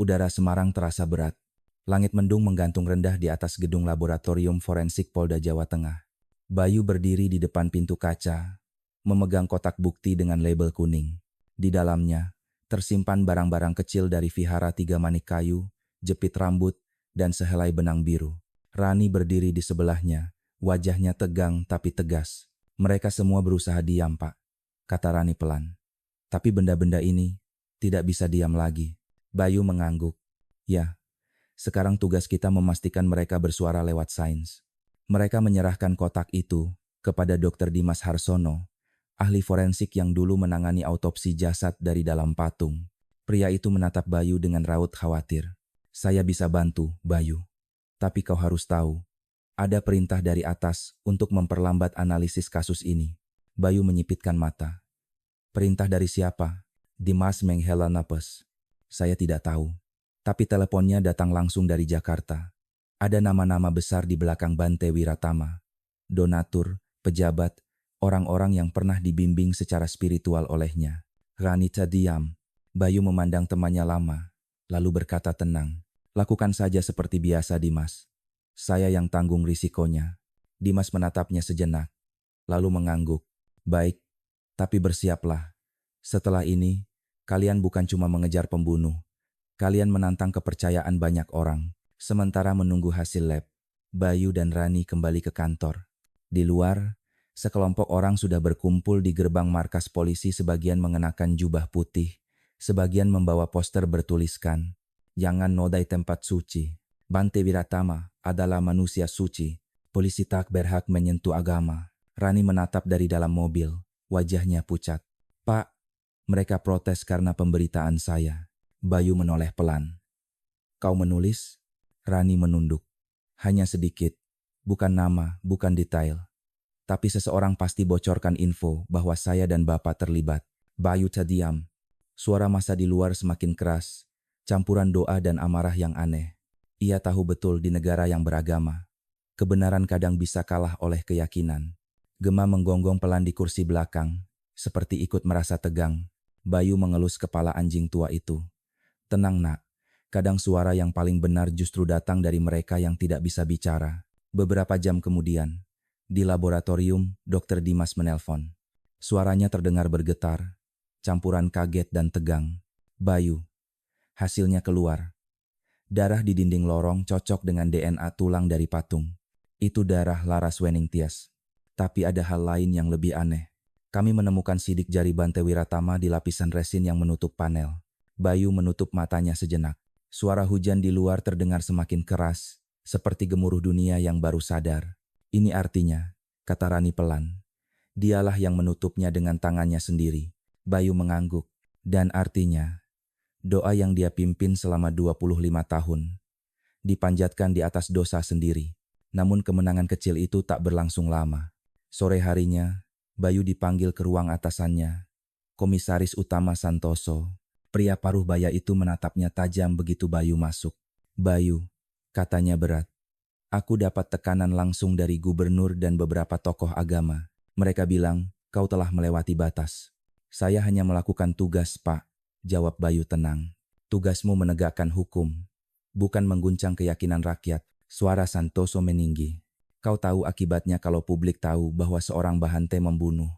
Speaker 1: udara Semarang terasa berat. Langit mendung menggantung rendah di atas gedung laboratorium forensik Polda Jawa Tengah. Bayu berdiri di depan pintu kaca, memegang kotak bukti dengan label kuning. Di dalamnya, tersimpan barang-barang kecil dari vihara 3 manik kayu, jepit rambut, dan sehelai benang biru. Rani berdiri di sebelahnya, wajahnya tegang tapi tegas. "Mereka semua berusaha diam, Pak," kata Rani pelan. "Tapi benda-benda ini tidak bisa diam lagi." Bayu mengangguk. "Ya, sekarang tugas kita memastikan mereka bersuara lewat sains." Mereka menyerahkan kotak itu kepada Dr. Dimas Harsono, ahli forensik yang dulu menangani autopsi jasad dari dalam patung. Pria itu menatap Bayu dengan raut khawatir. "Saya bisa bantu, Bayu. Tapi kau harus tahu, ada perintah dari atas untuk memperlambat analisis kasus ini." Bayu menyipitkan mata. "Perintah dari siapa?" Dimas menghela napas. "Saya tidak tahu. Tapi teleponnya datang langsung dari Jakarta. Ada nama-nama besar di belakang Bante Wiratama. Donatur, pejabat, orang-orang yang pernah dibimbing secara spiritual olehnya." Rani terdiam. Bayu memandang temannya lama, lalu berkata tenang. "Lakukan saja seperti biasa, Dimas. Saya yang tanggung risikonya." Dimas menatapnya sejenak, lalu mengangguk. "Baik, tapi bersiaplah. Setelah ini, kalian bukan cuma mengejar pembunuh. Kalian menantang kepercayaan banyak orang." Sementara menunggu hasil lab, Bayu dan Rani kembali ke kantor. Di luar, sekelompok orang sudah berkumpul di gerbang markas polisi, sebagian mengenakan jubah putih, sebagian membawa poster bertuliskan, "Jangan nodai tempat suci. Bante Wiratama adalah manusia suci. Polisi tak berhak menyentuh agama." Rani menatap dari dalam mobil, wajahnya pucat. "Pak, mereka protes karena pemberitaan saya." Bayu menoleh pelan. "Kau menulis?" Rani menunduk. "Hanya sedikit. Bukan nama, bukan detail. Tapi seseorang pasti bocorkan info bahwa saya dan Bapak terlibat." Bayu terdiam. Suara massa di luar semakin keras, campuran doa dan amarah yang aneh. Ia tahu betul di negara yang beragama, kebenaran kadang bisa kalah oleh keyakinan. Gema menggonggong pelan di kursi belakang, seperti ikut merasa tegang. Bayu mengelus kepala anjing tua itu. "Tenang, Nak. Kadang suara yang paling benar justru datang dari mereka yang tidak bisa bicara." Beberapa jam kemudian, di laboratorium, Dr. Dimas menelpon. Suaranya terdengar bergetar, campuran kaget dan tegang. "Bayu, hasilnya keluar. Darah di dinding lorong cocok dengan DNA tulang dari patung. Itu darah Laras Weningtyas. Tapi ada hal lain yang lebih aneh. Kami menemukan sidik jari Bante Wiratama di lapisan resin yang menutup panel." Bayu menutup matanya sejenak. Suara hujan di luar terdengar semakin keras, seperti gemuruh dunia yang baru sadar. "Ini artinya," kata Rani pelan, "dialah yang menutupnya dengan tangannya sendiri." Bayu mengangguk. "Dan artinya, doa yang dia pimpin selama 25 tahun, dipanjatkan di atas dosa sendiri." Namun kemenangan kecil itu tak berlangsung lama. Sore harinya, Bayu dipanggil ke ruang atasannya, Komisaris Utama Santoso. Pria paruh baya itu menatapnya tajam begitu Bayu masuk. "Bayu," katanya berat, Aku dapat tekanan langsung dari gubernur dan beberapa tokoh agama. Mereka bilang, kau telah melewati batas. Saya hanya melakukan tugas, Pak, jawab Bayu tenang. Tugasmu menegakkan hukum, bukan mengguncang keyakinan rakyat. Suara Santoso meninggi. Kau tahu akibatnya kalau publik tahu bahwa seorang bahante membunuh.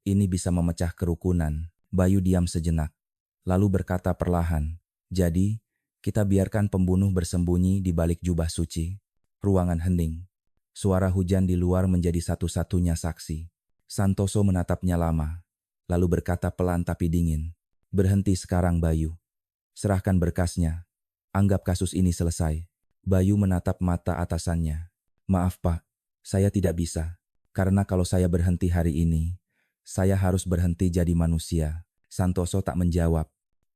Speaker 1: Ini bisa memecah kerukunan. Bayu diam sejenak, lalu berkata perlahan, jadi, kita biarkan pembunuh bersembunyi di balik jubah suci. Ruangan hening. Suara hujan di luar menjadi satu-satunya saksi. Santoso menatapnya lama, lalu berkata pelan tapi dingin. Berhenti sekarang, Bayu. Serahkan berkasnya. Anggap kasus ini selesai. Bayu menatap mata atasannya. Maaf, Pak, saya tidak bisa. Karena kalau saya berhenti hari ini, saya harus berhenti jadi manusia. Santoso tak menjawab.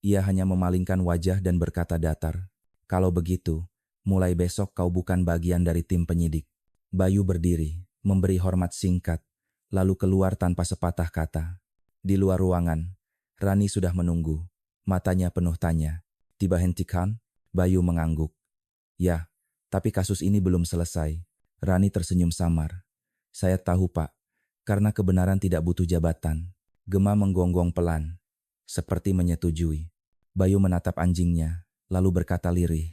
Speaker 1: Ia hanya memalingkan wajah dan berkata datar. Kalau begitu, mulai besok kau bukan bagian dari tim penyidik. Bayu berdiri, memberi hormat singkat, lalu keluar tanpa sepatah kata. Di luar ruangan, Rani sudah menunggu. Matanya penuh tanya. Tiba hentikan, Bayu mengangguk. Ya, tapi kasus ini belum selesai. Rani tersenyum samar. Saya tahu, Pak, karena kebenaran tidak butuh jabatan. Gema menggonggong pelan, seperti menyetujui. Bayu menatap anjingnya, lalu berkata lirih.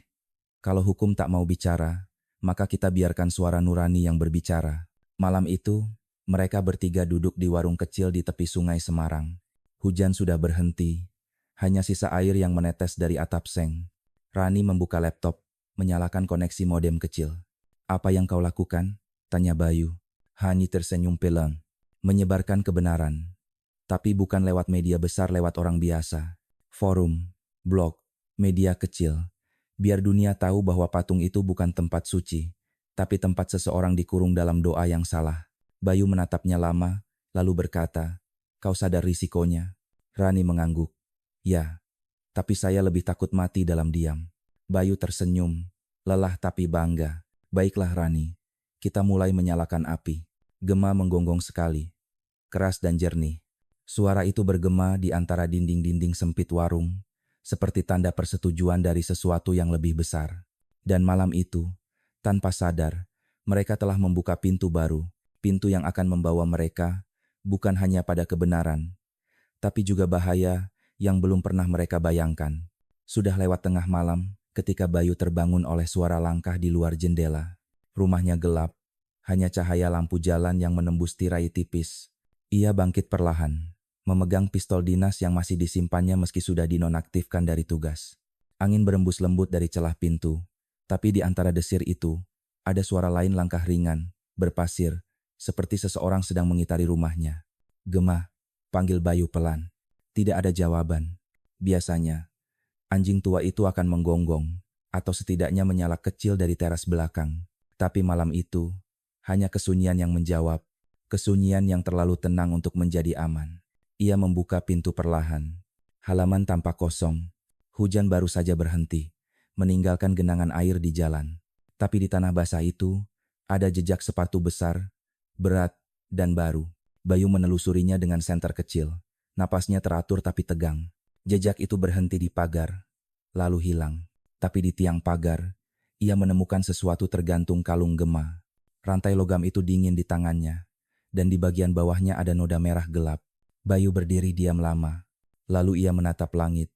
Speaker 1: Kalau hukum tak mau bicara, maka kita biarkan suara nurani yang berbicara. Malam itu, mereka bertiga duduk di warung kecil di tepi sungai Semarang. Hujan sudah berhenti, hanya sisa air yang menetes dari atap seng. Rani membuka laptop, menyalakan koneksi modem kecil. Apa yang kau lakukan? Tanya Bayu. Hani tersenyum pelan. Menyebarkan kebenaran. Tapi bukan lewat media besar, lewat orang biasa. Forum, blog, media kecil. Biar dunia tahu bahwa patung itu bukan tempat suci, tapi tempat seseorang dikurung dalam doa yang salah. Bayu menatapnya lama, lalu berkata, kau sadar risikonya? Rani mengangguk. Ya, tapi saya lebih takut mati dalam diam. Bayu tersenyum, lelah tapi bangga. Baiklah Rani, kita mulai menyalakan api. Gema menggonggong sekali, keras dan jernih. Suara itu bergema di antara dinding-dinding sempit warung, seperti tanda persetujuan dari sesuatu yang lebih besar. Dan malam itu, tanpa sadar, mereka telah membuka pintu baru, pintu yang akan membawa mereka, bukan hanya pada kebenaran, tapi juga bahaya yang belum pernah mereka bayangkan. Sudah lewat tengah malam, ketika Bayu terbangun oleh suara langkah di luar jendela. Rumahnya gelap, hanya cahaya lampu jalan yang menembus tirai tipis. Ia bangkit perlahan, memegang pistol dinas yang masih disimpannya meski sudah dinonaktifkan dari tugas. Angin berembus lembut dari celah pintu, tapi di antara desir itu, ada suara lain langkah ringan, berpasir, seperti seseorang sedang mengitari rumahnya. Gema, panggil Bayu pelan. Tidak ada jawaban. Biasanya, anjing tua itu akan menggonggong, atau setidaknya menyala kecil dari teras belakang. Tapi malam itu, hanya kesunyian yang menjawab, kesunyian yang terlalu tenang untuk menjadi aman. Ia membuka pintu perlahan. Halaman tampak kosong. Hujan baru saja berhenti, meninggalkan genangan air di jalan. Tapi di tanah basah itu, ada jejak sepatu besar, berat, dan baru. Bayu menelusurinya dengan senter kecil. Napasnya teratur tapi tegang. Jejak itu berhenti di pagar, lalu hilang. Tapi di tiang pagar, ia menemukan sesuatu tergantung kalung Gema. Rantai logam itu dingin di tangannya, dan di bagian bawahnya ada noda merah gelap. Bayu berdiri diam lama, lalu ia menatap langit,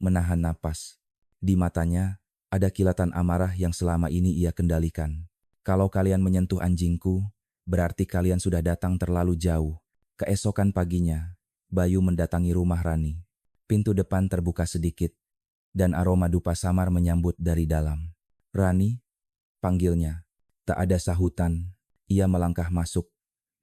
Speaker 1: menahan napas. Di matanya, ada kilatan amarah yang selama ini ia kendalikan. Kalau kalian menyentuh anjingku, berarti kalian sudah datang terlalu jauh. Keesokan paginya, Bayu mendatangi rumah Rani. Pintu depan terbuka sedikit, dan aroma dupa samar menyambut dari dalam. Rani, panggilnya. Tak ada sahutan, ia melangkah masuk,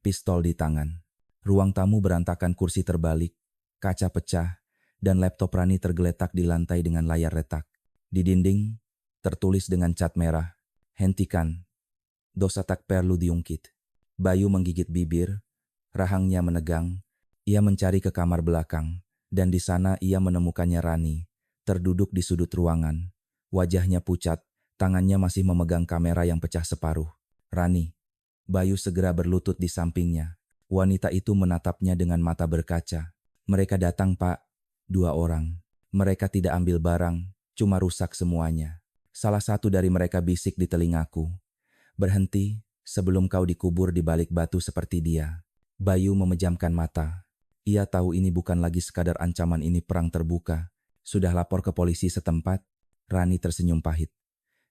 Speaker 1: pistol di tangan. Ruang tamu berantakan, kursi terbalik, kaca pecah, dan laptop Rani tergeletak di lantai dengan layar retak. Di dinding, tertulis dengan cat merah, hentikan, dosa tak perlu diungkit. Bayu menggigit bibir, rahangnya menegang. Ia mencari ke kamar belakang, dan di sana ia menemukannya Rani, terduduk di sudut ruangan. Wajahnya pucat, tangannya masih memegang kamera yang pecah separuh. Rani. Bayu segera berlutut di sampingnya. Wanita itu menatapnya dengan mata berkaca. Mereka datang, Pak. 2 orang. Mereka tidak ambil barang, cuma rusak semuanya. Salah satu dari mereka bisik di telingaku. Berhenti, sebelum kau dikubur di balik batu seperti dia. Bayu memejamkan mata. Ia tahu ini bukan lagi sekadar ancaman, ini perang terbuka. Sudah lapor ke polisi setempat? Rani tersenyum pahit.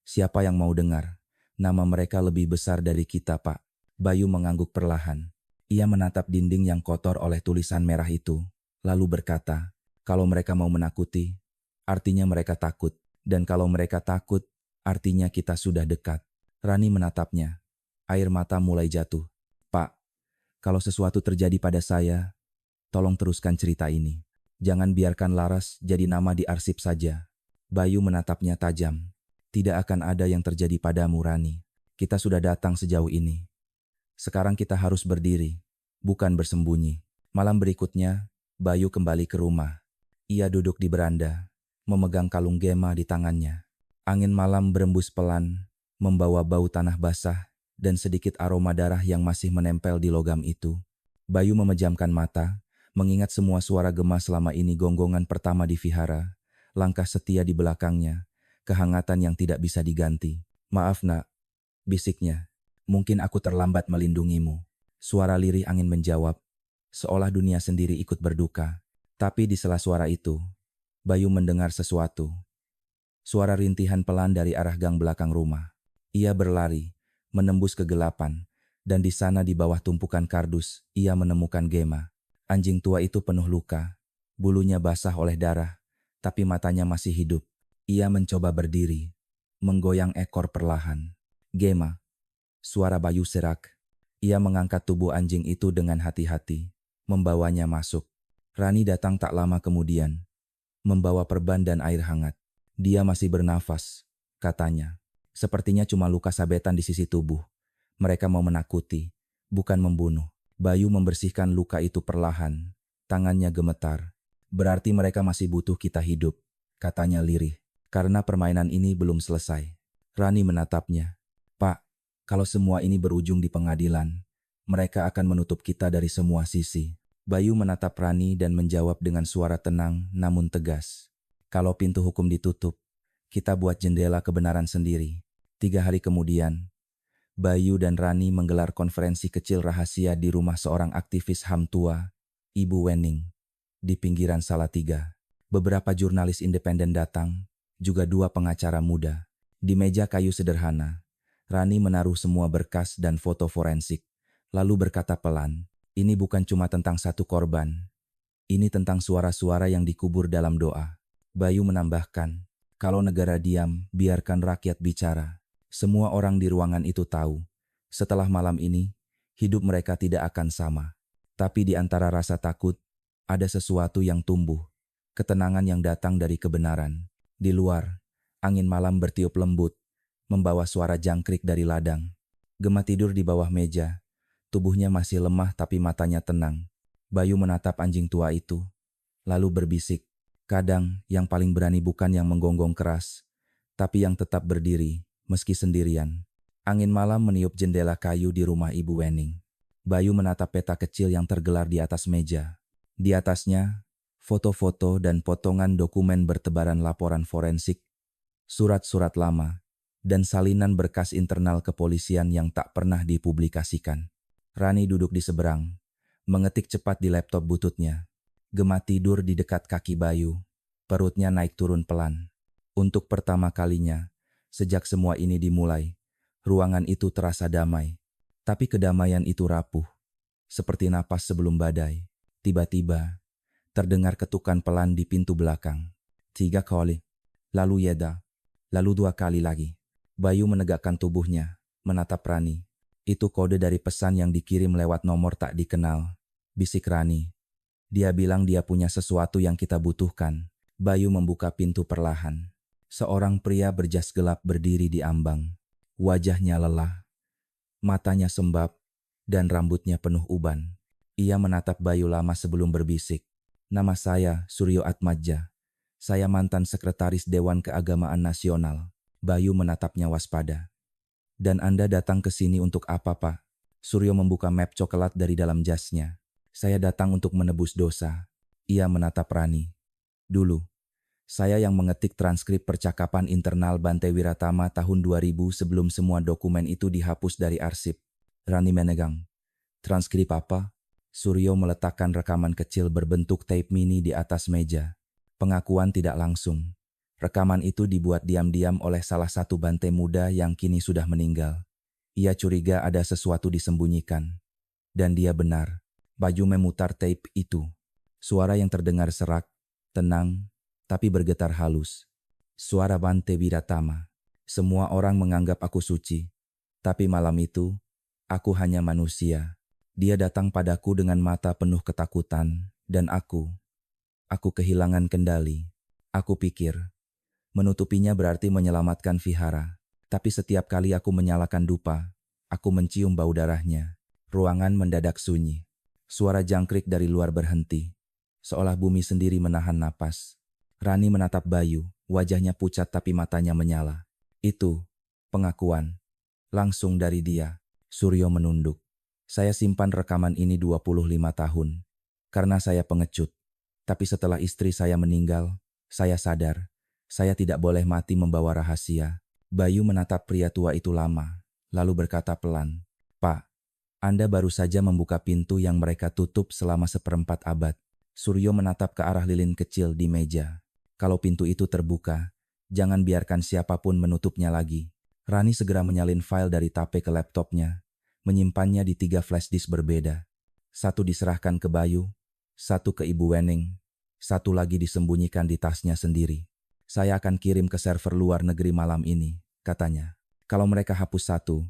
Speaker 1: Siapa yang mau dengar? Nama mereka lebih besar dari kita, Pak. Bayu mengangguk perlahan. Ia menatap dinding yang kotor oleh tulisan merah itu, lalu berkata, kalau mereka mau menakuti, artinya mereka takut. Dan kalau mereka takut, artinya kita sudah dekat. Rani menatapnya. Air mata mulai jatuh. Pak, kalau sesuatu terjadi pada saya, tolong teruskan cerita ini. Jangan biarkan Laras jadi nama di arsip saja. Bayu menatapnya tajam. Tidak akan ada yang terjadi padamu, Rani. Kita sudah datang sejauh ini. Sekarang kita harus berdiri, bukan bersembunyi. Malam berikutnya, Bayu kembali ke rumah. Ia duduk di beranda, memegang kalung gema di tangannya. Angin malam berembus pelan, membawa bau tanah basah dan sedikit aroma darah yang masih menempel di logam itu. Bayu memejamkan mata, mengingat semua suara gema selama ini, gonggongan pertama di vihara, langkah setia di belakangnya, kehangatan yang tidak bisa diganti. Maaf nak, bisiknya. Mungkin aku terlambat melindungimu. Suara lirih angin menjawab, seolah dunia sendiri ikut berduka. Tapi di sela suara itu, Bayu mendengar sesuatu. Suara rintihan pelan dari arah gang belakang rumah. Ia berlari, menembus kegelapan, dan di sana di bawah tumpukan kardus, ia menemukan Gema. Anjing tua itu penuh luka, bulunya basah oleh darah, tapi matanya masih hidup. Ia mencoba berdiri, menggoyang ekor perlahan. Gema. Suara Bayu serak. Ia mengangkat tubuh anjing itu dengan hati-hati, membawanya masuk. Rani datang tak lama kemudian, membawa perban dan air hangat. Dia masih bernafas, katanya. Sepertinya cuma luka sabetan di sisi tubuh. Mereka mau menakuti, bukan membunuh. Bayu membersihkan luka itu perlahan. Tangannya gemetar. Berarti mereka masih butuh kita hidup, katanya lirih. Karena permainan ini belum selesai. Rani menatapnya. Pak, kalau semua ini berujung di pengadilan, mereka akan menutup kita dari semua sisi. Bayu menatap Rani dan menjawab dengan suara tenang namun tegas. Kalau pintu hukum ditutup, kita buat jendela kebenaran sendiri. 3 hari kemudian, Bayu dan Rani menggelar konferensi kecil rahasia di rumah seorang aktivis HAM tua, Ibu Wening, di pinggiran Salatiga. Beberapa jurnalis independen datang, juga 2 pengacara muda. Di meja kayu sederhana, Rani menaruh semua berkas dan foto forensik, lalu berkata pelan, ini bukan cuma tentang satu korban. Ini tentang suara-suara yang dikubur dalam doa. Bayu menambahkan, kalau negara diam, biarkan rakyat bicara. Semua orang di ruangan itu tahu, setelah malam ini, hidup mereka tidak akan sama. Tapi di antara rasa takut, ada sesuatu yang tumbuh, ketenangan yang datang dari kebenaran. Di luar, angin malam bertiup lembut, membawa suara jangkrik dari ladang. Gema tidur di bawah meja, tubuhnya masih lemah tapi matanya tenang. Bayu menatap anjing tua itu, lalu berbisik. Kadang, yang paling berani bukan yang menggonggong keras, tapi yang tetap berdiri, meski sendirian. Angin malam meniup jendela kayu di rumah Ibu Wening. Bayu menatap peta kecil yang tergelar di atas meja. Di atasnya, foto-foto dan potongan dokumen bertebaran laporan forensik, surat-surat lama, dan salinan berkas internal kepolisian yang tak pernah dipublikasikan. Rani duduk di seberang, mengetik cepat di laptop bututnya. Gema tidur di dekat kaki Bayu, perutnya naik turun pelan. Untuk pertama kalinya, sejak semua ini dimulai, ruangan itu terasa damai. Tapi kedamaian itu rapuh, seperti napas sebelum badai. Tiba-tiba, terdengar ketukan pelan di pintu belakang. 3 kali, lalu yeda, lalu 2 kali lagi. Bayu menegakkan tubuhnya, menatap Rani. Itu kode dari pesan yang dikirim lewat nomor tak dikenal. Bisik Rani. Dia bilang dia punya sesuatu yang kita butuhkan. Bayu membuka pintu perlahan. Seorang pria berjas gelap berdiri di ambang. Wajahnya lelah, matanya sembab, dan rambutnya penuh uban. Ia menatap Bayu lama sebelum berbisik. Nama saya Suryo Atmadja. Saya mantan sekretaris Dewan Keagamaan Nasional. Bayu menatapnya waspada. Dan Anda datang ke sini untuk apa, Pak? Suryo membuka map coklat dari dalam jasnya. Saya datang untuk menebus dosa. Ia menatap Rani. Dulu, Saya yang mengetik transkrip percakapan internal Bante Wiratama tahun 2000 sebelum semua dokumen itu dihapus dari arsip. Rani menegang. Transkrip apa? Suryo meletakkan rekaman kecil berbentuk tape mini di atas meja. Pengakuan tidak langsung. Rekaman itu dibuat diam-diam oleh salah satu Bante muda yang kini sudah meninggal. Ia curiga ada sesuatu disembunyikan. Dan dia benar. Baju memutar tape itu. Suara yang terdengar serak, tenang, tapi bergetar halus. Suara Bante Wiratama. Semua orang menganggap aku suci. Tapi malam itu, aku hanya manusia. Dia datang padaku dengan mata penuh ketakutan, dan aku kehilangan kendali. Aku pikir, menutupinya berarti menyelamatkan Vihara. Tapi setiap kali aku menyalakan dupa, aku mencium bau darahnya. Ruangan mendadak sunyi. Suara jangkrik dari luar berhenti. Seolah bumi sendiri menahan napas. Rani menatap Bayu, wajahnya pucat tapi matanya menyala. Itu pengakuan. Langsung dari dia. Suryo menunduk. Saya simpan rekaman ini 25 tahun. Karena saya pengecut. Tapi setelah istri saya meninggal, saya sadar. Saya tidak boleh mati membawa rahasia. Bayu menatap pria tua itu lama, lalu berkata pelan, "Pak, Anda baru saja membuka pintu yang mereka tutup selama 1/4 abad." Suryo menatap ke arah lilin kecil di meja. "Kalau pintu itu terbuka, jangan biarkan siapapun menutupnya lagi." Rani segera menyalin file dari tape ke laptopnya, menyimpannya di 3 flash disk berbeda. Satu diserahkan ke Bayu, satu ke Ibu Wening, satu lagi disembunyikan di tasnya sendiri. "Saya akan kirim ke server luar negeri malam ini," katanya. "Kalau mereka hapus satu,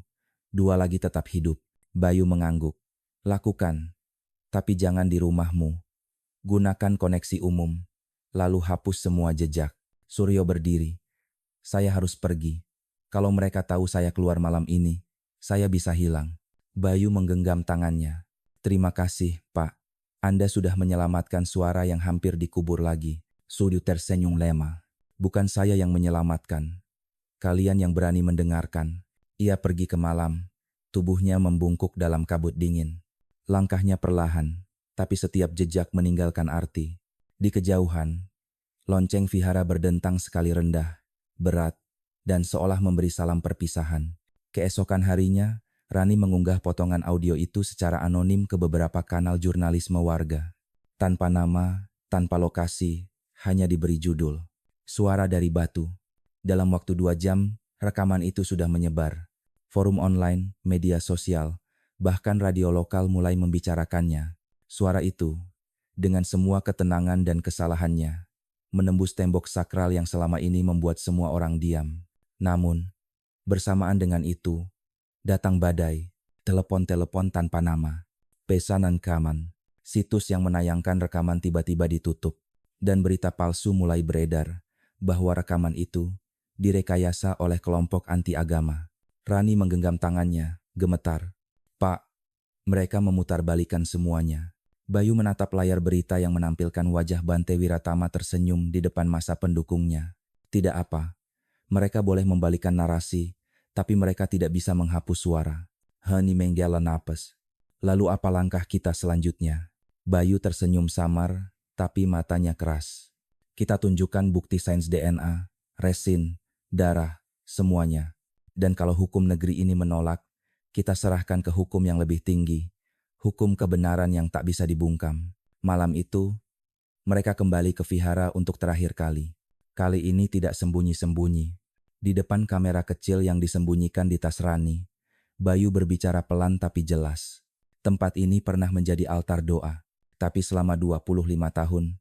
Speaker 1: 2 lagi tetap hidup." Bayu mengangguk. "Lakukan, tapi jangan di rumahmu. Gunakan koneksi umum, lalu hapus semua jejak." Suryo berdiri. "Saya harus pergi. Kalau mereka tahu saya keluar malam ini, saya bisa hilang." Bayu menggenggam tangannya. "Terima kasih, Pak. Anda sudah menyelamatkan suara yang hampir dikubur lagi." Suryo tersenyum lemah. "Bukan saya yang menyelamatkan. Kalian yang berani mendengarkan." Ia pergi ke malam. Tubuhnya membungkuk dalam kabut dingin. Langkahnya perlahan, tapi setiap jejak meninggalkan arti. Di kejauhan, lonceng Vihara berdentang sekali rendah, berat, dan seolah memberi salam perpisahan. Keesokan harinya, Rani mengunggah potongan audio itu secara anonim ke beberapa kanal jurnalisme warga. Tanpa nama, tanpa lokasi, hanya diberi judul, "Suara dari Batu." Dalam waktu 2 jam, rekaman itu sudah menyebar. Forum online, media sosial, bahkan radio lokal mulai membicarakannya. Suara itu, dengan semua ketenangan dan kesalahannya, menembus tembok sakral yang selama ini membuat semua orang diam. Namun, bersamaan dengan itu, datang badai, telepon-telepon tanpa nama, pesanan rekaman, situs yang menayangkan rekaman tiba-tiba ditutup, dan berita palsu mulai beredar bahwa rekaman itu direkayasa oleh kelompok anti-agama. Rani menggenggam tangannya, gemetar. "Pak, mereka memutarbalikkan semuanya." Bayu menatap layar berita yang menampilkan wajah Bante Wiratama tersenyum di depan masa pendukungnya. "Tidak apa. Mereka boleh membalikkan narasi, tapi mereka tidak bisa menghapus suara." Hani menggela napas. "Lalu apa langkah kita selanjutnya?" Bayu tersenyum samar, tapi matanya keras. "Kita tunjukkan bukti sains DNA, resin, darah, semuanya. Dan kalau hukum negeri ini menolak, kita serahkan ke hukum yang lebih tinggi, hukum kebenaran yang tak bisa dibungkam." Malam itu, mereka kembali ke Vihara untuk terakhir kali. Kali ini tidak sembunyi-sembunyi. Di depan kamera kecil yang disembunyikan di tas Rani, Bayu berbicara pelan tapi jelas. "Tempat ini pernah menjadi altar doa, tapi selama 25 tahun,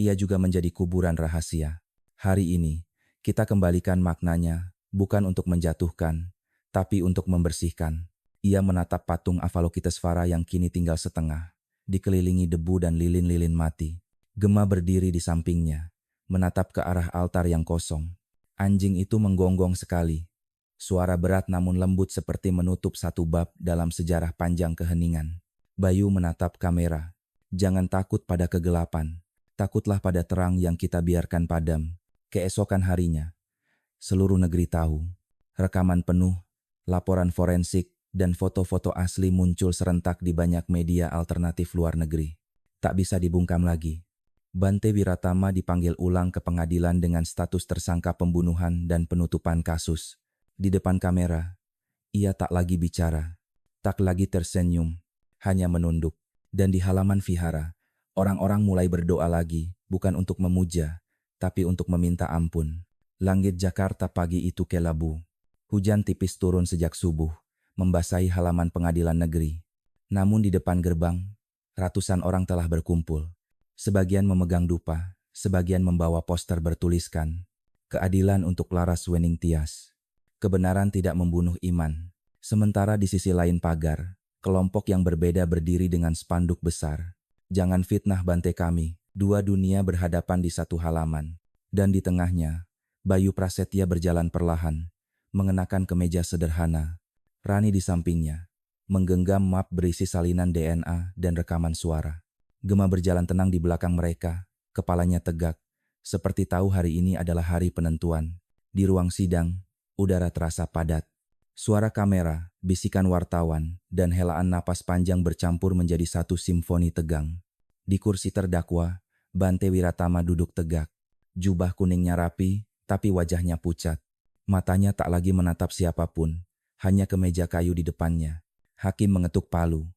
Speaker 1: ia juga menjadi kuburan rahasia. Hari ini, kita kembalikan maknanya, bukan untuk menjatuhkan, tapi untuk membersihkan." Ia menatap patung Avalokitesvara yang kini tinggal setengah, dikelilingi debu dan lilin-lilin mati. Gema berdiri di sampingnya, menatap ke arah altar yang kosong. Anjing itu menggonggong sekali. Suara berat namun lembut seperti menutup satu bab dalam sejarah panjang keheningan. Bayu menatap kamera. "Jangan takut pada kegelapan. Takutlah pada terang yang kita biarkan padam." Keesokan harinya, seluruh negeri tahu. Rekaman penuh, laporan forensik, dan foto-foto asli muncul serentak di banyak media alternatif luar negeri. Tak bisa dibungkam lagi. Bante Wiratama dipanggil ulang ke pengadilan dengan status tersangka pembunuhan dan penutupan kasus. Di depan kamera, ia tak lagi bicara, tak lagi tersenyum, hanya menunduk. Dan di halaman vihara, orang-orang mulai berdoa lagi, bukan untuk memuja, tapi untuk meminta ampun. Langit Jakarta pagi itu kelabu. Hujan tipis turun sejak subuh, membasahi halaman pengadilan negeri. Namun di depan gerbang, ratusan orang telah berkumpul. Sebagian memegang dupa, sebagian membawa poster bertuliskan, "Keadilan untuk Laras Weningtyas. Kebenaran tidak membunuh iman." Sementara di sisi lain pagar, kelompok yang berbeda berdiri dengan spanduk besar. "Jangan fitnah Bante kami." Dua dunia berhadapan di satu halaman. Dan di tengahnya, Bayu Prasetya berjalan perlahan, mengenakan kemeja sederhana. Rani di sampingnya, menggenggam map berisi salinan DNA dan rekaman suara. Gema berjalan tenang di belakang mereka, kepalanya tegak, seperti tahu hari ini adalah hari penentuan. Di ruang sidang, udara terasa padat. Suara kamera, bisikan wartawan, dan helaan napas panjang bercampur menjadi satu simfoni tegang. Di kursi terdakwa, Bante Wiratama duduk tegak. Jubah kuningnya rapi, tapi wajahnya pucat. Matanya tak lagi menatap siapapun, hanya ke meja kayu di depannya. Hakim mengetuk palu.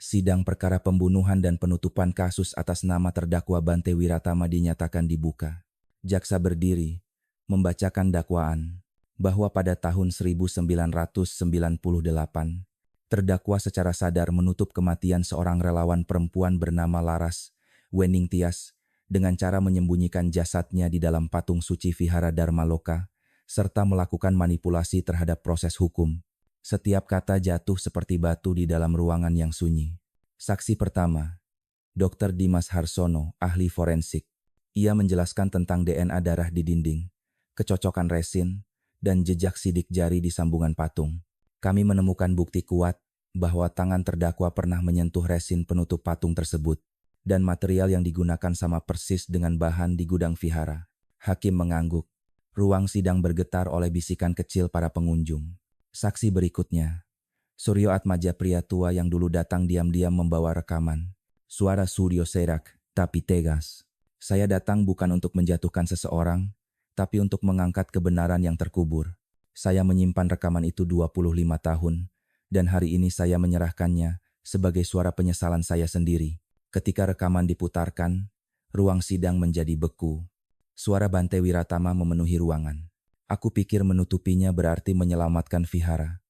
Speaker 1: Sidang perkara pembunuhan dan penutupan kasus atas nama terdakwa Bante Wiratama dinyatakan dibuka. Jaksa berdiri, membacakan dakwaan, bahwa pada tahun 1998, terdakwa secara sadar menutup kematian seorang relawan perempuan bernama Laras Weningtyas dengan cara menyembunyikan jasadnya di dalam patung suci Vihara Dharma Loka, serta melakukan manipulasi terhadap proses hukum. Setiap kata jatuh seperti batu di dalam ruangan yang sunyi. Saksi pertama, Dr. Dimas Harsono, ahli forensik. Ia menjelaskan tentang DNA darah di dinding, kecocokan resin, dan jejak sidik jari di sambungan patung. Kami menemukan bukti kuat bahwa tangan terdakwa pernah menyentuh resin penutup patung tersebut, dan material yang digunakan sama persis dengan bahan di gudang vihara. Hakim mengangguk. Ruang sidang bergetar oleh bisikan kecil para pengunjung. Saksi berikutnya, Suryo Atmaja, pria tua yang dulu datang diam-diam membawa rekaman. Suara Suryo serak, tapi tegas. "Saya datang bukan untuk menjatuhkan seseorang, tapi untuk mengangkat kebenaran yang terkubur. Saya menyimpan rekaman itu 25 tahun, dan hari ini saya menyerahkannya sebagai suara penyesalan saya sendiri." Ketika rekaman diputarkan, ruang sidang menjadi beku. Suara Bante Wiratama memenuhi ruangan. "Aku pikir menutupinya berarti menyelamatkan vihara.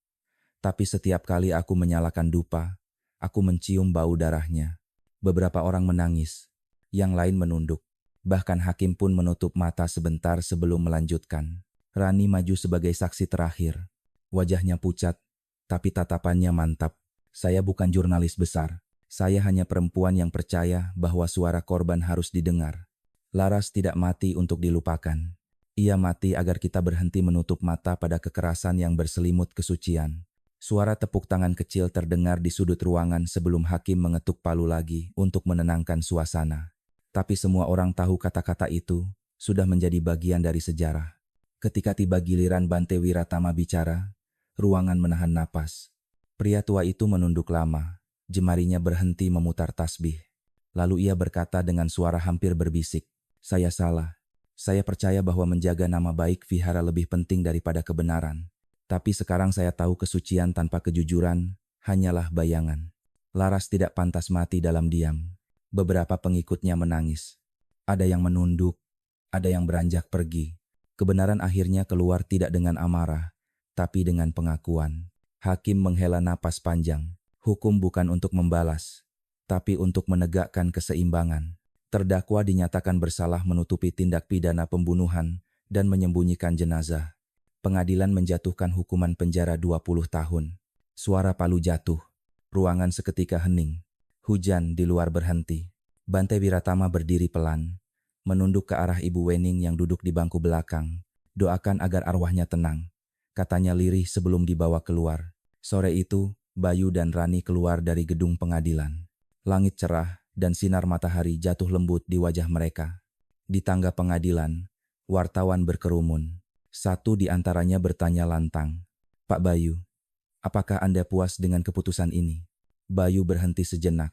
Speaker 1: Tapi setiap kali aku menyalakan dupa, aku mencium bau darahnya." Beberapa orang menangis, yang lain menunduk. Bahkan hakim pun menutup mata sebentar sebelum melanjutkan. Rani maju sebagai saksi terakhir. Wajahnya pucat, tapi tatapannya mantap. "Saya bukan jurnalis besar. Saya hanya perempuan yang percaya bahwa suara korban harus didengar. Laras tidak mati untuk dilupakan. Ia mati agar kita berhenti menutup mata pada kekerasan yang berselimut kesucian." Suara tepuk tangan kecil terdengar di sudut ruangan sebelum hakim mengetuk palu lagi untuk menenangkan suasana. Tapi semua orang tahu kata-kata itu sudah menjadi bagian dari sejarah. Ketika tiba giliran Bante Wiratama bicara, ruangan menahan napas. Pria tua itu menunduk lama, jemarinya berhenti memutar tasbih. Lalu ia berkata dengan suara hampir berbisik, "Saya salah. Saya percaya bahwa menjaga nama baik vihara lebih penting daripada kebenaran. Tapi sekarang saya tahu kesucian tanpa kejujuran hanyalah bayangan." Laras tidak pantas mati dalam diam. Beberapa pengikutnya menangis. Ada yang menunduk, ada yang beranjak pergi. Kebenaran akhirnya keluar tidak dengan amarah, tapi dengan pengakuan. Hakim menghela napas panjang. Hukum bukan untuk membalas, tapi untuk menegakkan keseimbangan. Terdakwa dinyatakan bersalah menutupi tindak pidana pembunuhan dan menyembunyikan jenazah. Pengadilan menjatuhkan hukuman penjara 20 tahun. Suara palu jatuh. Ruangan seketika hening. Hujan di luar berhenti. Bante Wiratama berdiri pelan, menunduk ke arah Ibu Wening yang duduk di bangku belakang. "Doakan agar arwahnya tenang," katanya lirih sebelum dibawa keluar. Sore itu, Bayu dan Rani keluar dari gedung pengadilan. Langit cerah dan sinar matahari jatuh lembut di wajah mereka. Di tangga pengadilan, wartawan berkerumun. Satu di antaranya bertanya lantang, "Pak Bayu, apakah Anda puas dengan keputusan ini?" Bayu berhenti sejenak,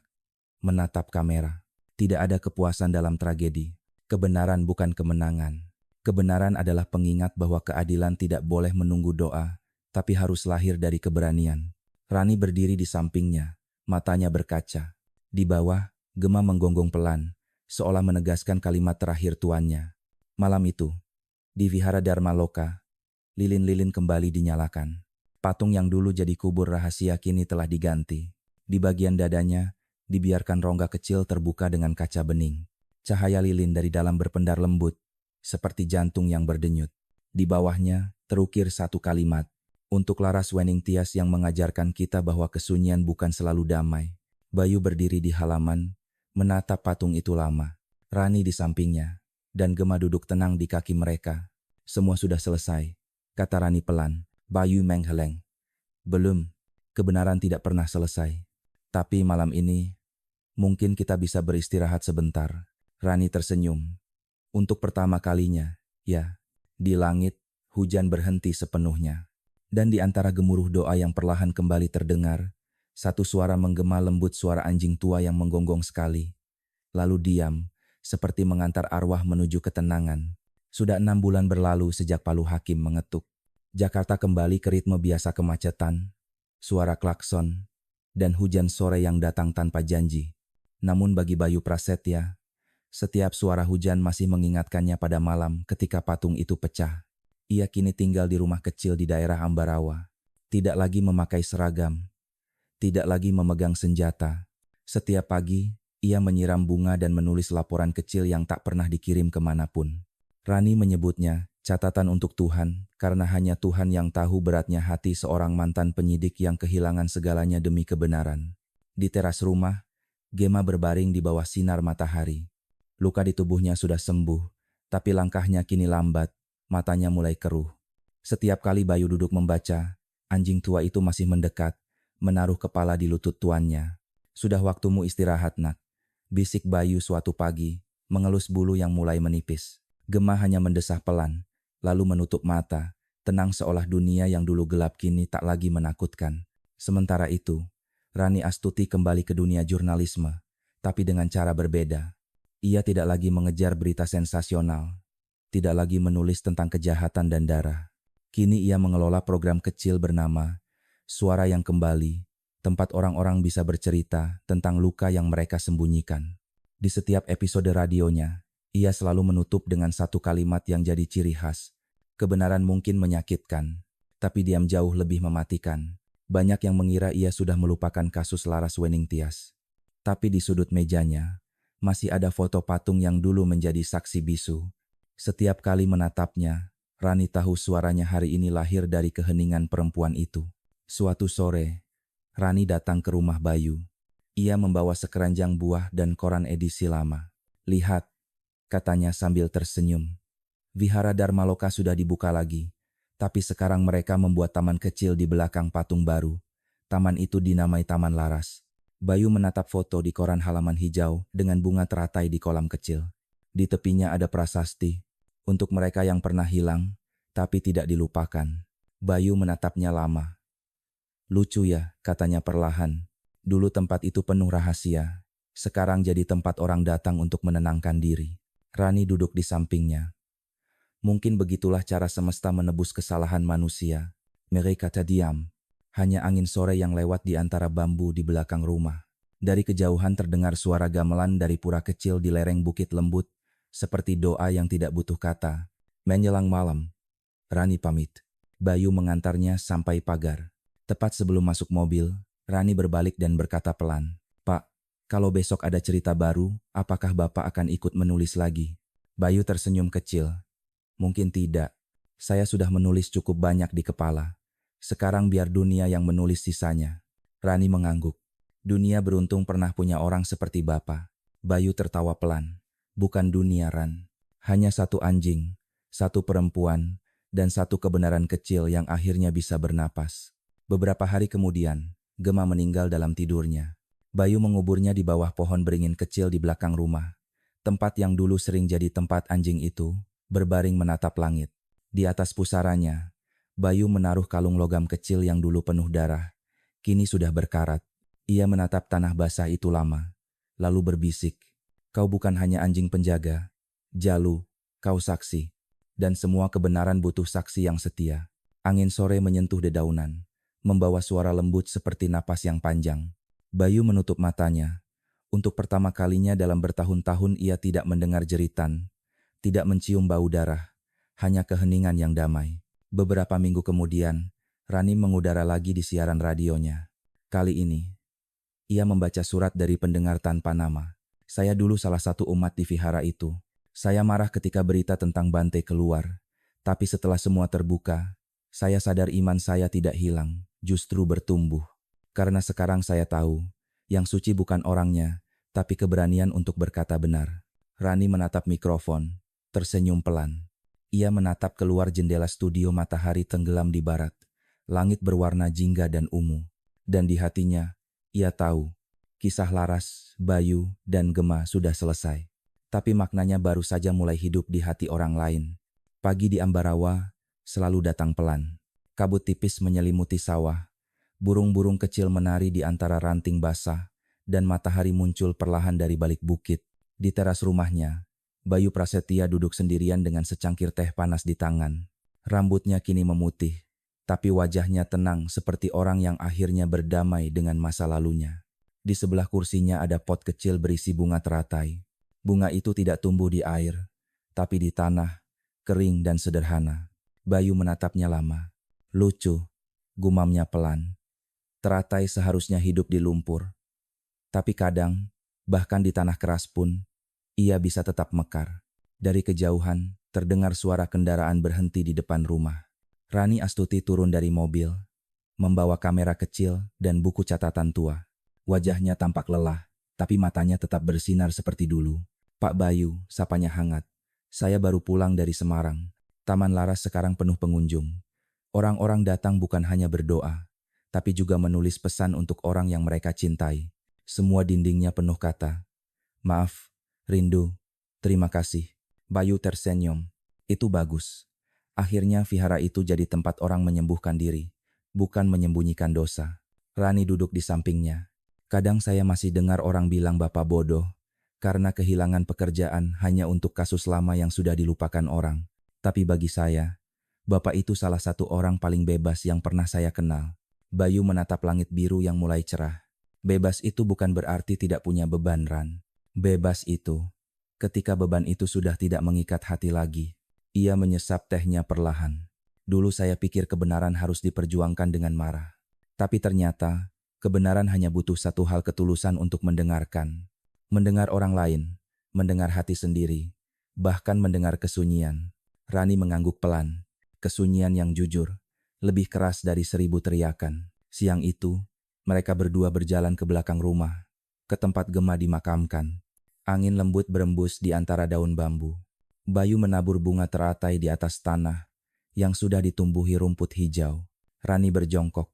Speaker 1: menatap kamera. Tidak ada kepuasan dalam tragedi. Kebenaran bukan kemenangan. Kebenaran adalah pengingat bahwa keadilan tidak boleh menunggu doa, tapi harus lahir dari keberanian. Rani berdiri di sampingnya, matanya berkaca. Di bawah, Gema menggonggong pelan, seolah menegaskan kalimat terakhir tuannya. Malam itu, di Vihara Dharma Loka, lilin-lilin kembali dinyalakan. Patung yang dulu jadi kubur rahasia kini telah diganti. Di bagian dadanya, dibiarkan rongga kecil terbuka dengan kaca bening. Cahaya lilin dari dalam berpendar lembut, seperti jantung yang berdenyut. Di bawahnya, terukir satu kalimat. Untuk Laras Weningtyas yang mengajarkan kita bahwa kesunyian bukan selalu damai. Bayu berdiri di halaman, menatap patung itu lama. Rani di sampingnya, dan Gema duduk tenang di kaki mereka. Semua sudah selesai, kata Rani pelan. Bayu menggeleng. Belum, kebenaran tidak pernah selesai. Tapi malam ini, mungkin kita bisa beristirahat sebentar. Rani tersenyum. Untuk pertama kalinya, ya, di langit, hujan berhenti sepenuhnya. Dan di antara gemuruh doa yang perlahan kembali terdengar, satu suara menggema lembut, suara anjing tua yang menggonggong sekali. Lalu diam, seperti mengantar arwah menuju ketenangan. Sudah 6 bulan berlalu sejak Palu Hakim mengetuk. Jakarta kembali ke ritme biasa, kemacetan, suara klakson, dan hujan sore yang datang tanpa janji. Namun bagi Bayu Prasetya, setiap suara hujan masih mengingatkannya pada malam ketika patung itu pecah. Ia kini tinggal di rumah kecil di daerah Ambarawa. Tidak lagi memakai seragam. Tidak lagi memegang senjata. Setiap pagi, ia menyiram bunga dan menulis laporan kecil yang tak pernah dikirim kemanapun. Rani menyebutnya catatan untuk Tuhan, karena hanya Tuhan yang tahu beratnya hati seorang mantan penyidik yang kehilangan segalanya demi kebenaran. Di teras rumah, Gema berbaring di bawah sinar matahari. Luka di tubuhnya sudah sembuh, tapi langkahnya kini lambat, matanya mulai keruh. Setiap kali Bayu duduk membaca, anjing tua itu masih mendekat, menaruh kepala di lutut tuannya. Sudah waktumu istirahat, nak, bisik Bayu suatu pagi, mengelus bulu yang mulai menipis. Gema hanya mendesah pelan, lalu menutup mata, tenang seolah dunia yang dulu gelap kini tak lagi menakutkan. Sementara itu, Rani Astuti kembali ke dunia jurnalisme, tapi dengan cara berbeda. Ia tidak lagi mengejar berita sensasional, tidak lagi menulis tentang kejahatan dan darah. Kini ia mengelola program kecil bernama Suara yang Kembali, tempat orang-orang bisa bercerita tentang luka yang mereka sembunyikan. Di setiap episode radionya, ia selalu menutup dengan satu kalimat yang jadi ciri khas. Kebenaran mungkin menyakitkan, tapi diam jauh lebih mematikan. Banyak yang mengira ia sudah melupakan kasus Laras Weningtyas. Tapi di sudut mejanya, masih ada foto patung yang dulu menjadi saksi bisu. Setiap kali menatapnya, Rani tahu suaranya hari ini lahir dari keheningan perempuan itu. Suatu sore, Rani datang ke rumah Bayu. Ia membawa sekeranjang buah dan koran edisi lama. Lihat, katanya sambil tersenyum. Vihara Dharma Loka sudah dibuka lagi, tapi sekarang mereka membuat taman kecil di belakang patung baru. Taman itu dinamai Taman Laras. Bayu menatap foto di koran halaman hijau dengan bunga teratai di kolam kecil. Di tepinya ada prasasti, untuk mereka yang pernah hilang, tapi tidak dilupakan. Bayu menatapnya lama. Lucu ya, katanya perlahan. Dulu tempat itu penuh rahasia. Sekarang jadi tempat orang datang untuk menenangkan diri. Rani duduk di sampingnya. Mungkin begitulah cara semesta menebus kesalahan manusia. Mereka diam. Hanya angin sore yang lewat di antara bambu di belakang rumah. Dari kejauhan terdengar suara gamelan dari pura kecil di lereng bukit lembut, seperti doa yang tidak butuh kata. Menjelang malam, Rani pamit. Bayu mengantarnya sampai pagar. Tepat sebelum masuk mobil, Rani berbalik dan berkata pelan, "Pak, kalau besok ada cerita baru, apakah Bapak akan ikut menulis lagi?" Bayu tersenyum kecil. "Mungkin tidak. Saya sudah menulis cukup banyak di kepala. Sekarang biar dunia yang menulis sisanya." Rani mengangguk. Dunia beruntung pernah punya orang seperti Bapak. Bayu tertawa pelan. "Bukan dunia, Ran. Hanya satu anjing, satu perempuan, dan satu kebenaran kecil yang akhirnya bisa bernapas." Beberapa hari kemudian, Gema meninggal dalam tidurnya. Bayu menguburnya di bawah pohon beringin kecil di belakang rumah. Tempat yang dulu sering jadi tempat anjing itu, berbaring menatap langit. Di atas pusaranya, Bayu menaruh kalung logam kecil yang dulu penuh darah. Kini sudah berkarat. Ia menatap tanah basah itu lama, lalu berbisik, Kau bukan hanya anjing penjaga. Jalu, kau saksi. Dan semua kebenaran butuh saksi yang setia. Angin sore menyentuh dedaunan, membawa suara lembut seperti napas yang panjang. Bayu menutup matanya. Untuk pertama kalinya dalam bertahun-tahun ia tidak mendengar jeritan, tidak mencium bau darah, hanya keheningan yang damai. Beberapa minggu kemudian, Rani mengudara lagi di siaran radionya. Kali ini, ia membaca surat dari pendengar tanpa nama. Saya dulu salah satu umat di vihara itu. Saya marah ketika berita tentang Bante keluar. Tapi setelah semua terbuka, saya sadar iman saya tidak hilang, justru bertumbuh. Karena sekarang saya tahu, yang suci bukan orangnya, tapi keberanian untuk berkata benar. Rani menatap mikrofon, tersenyum pelan. Ia menatap keluar jendela studio, matahari tenggelam di barat. Langit berwarna jingga dan ungu. Dan di hatinya, ia tahu, kisah Laras, Bayu, dan Gema sudah selesai. Tapi maknanya baru saja mulai hidup di hati orang lain. Pagi di Ambarawa selalu datang pelan. Kabut tipis menyelimuti sawah. Burung-burung kecil menari di antara ranting basah. Dan matahari muncul perlahan dari balik bukit. Di teras rumahnya, Bayu Prasetya duduk sendirian dengan secangkir teh panas di tangan. Rambutnya kini memutih, tapi wajahnya tenang seperti orang yang akhirnya berdamai dengan masa lalunya. Di sebelah kursinya ada pot kecil berisi bunga teratai. Bunga itu tidak tumbuh di air, tapi di tanah, kering dan sederhana. Bayu menatapnya lama. Lucu, gumamnya pelan. Teratai seharusnya hidup di lumpur. Tapi kadang, bahkan di tanah keras pun, ia bisa tetap mekar. Dari kejauhan, terdengar suara kendaraan berhenti di depan rumah. Rani Astuti turun dari mobil, membawa kamera kecil dan buku catatan tua. Wajahnya tampak lelah, tapi matanya tetap bersinar seperti dulu. Pak Bayu, sapanya hangat. Saya baru pulang dari Semarang. Taman Laras sekarang penuh pengunjung. Orang-orang datang bukan hanya berdoa, tapi juga menulis pesan untuk orang yang mereka cintai. Semua dindingnya penuh kata. Maaf, rindu, terima kasih. Bayu tersenyum. Itu bagus. Akhirnya vihara itu jadi tempat orang menyembuhkan diri, bukan menyembunyikan dosa. Rani duduk di sampingnya. Kadang saya masih dengar orang bilang Bapak bodoh, karena kehilangan pekerjaan hanya untuk kasus lama yang sudah dilupakan orang. Tapi bagi saya, Bapak itu salah satu orang paling bebas yang pernah saya kenal. Bayu menatap langit biru yang mulai cerah. Bebas itu bukan berarti tidak punya beban, Ran. Bebas itu, ketika beban itu sudah tidak mengikat hati lagi. Ia menyesap tehnya perlahan. Dulu saya pikir kebenaran harus diperjuangkan dengan marah. Tapi ternyata, kebenaran hanya butuh satu hal, ketulusan untuk mendengarkan. Mendengar orang lain, mendengar hati sendiri, bahkan mendengar kesunyian. Rani mengangguk pelan. Kesunyian yang jujur, lebih keras dari 1000 teriakan. Siang itu, mereka berdua berjalan ke belakang rumah, ke tempat Gema dimakamkan. Angin lembut berembus di antara daun bambu. Bayu menabur bunga teratai di atas tanah yang sudah ditumbuhi rumput hijau. Rani berjongkok,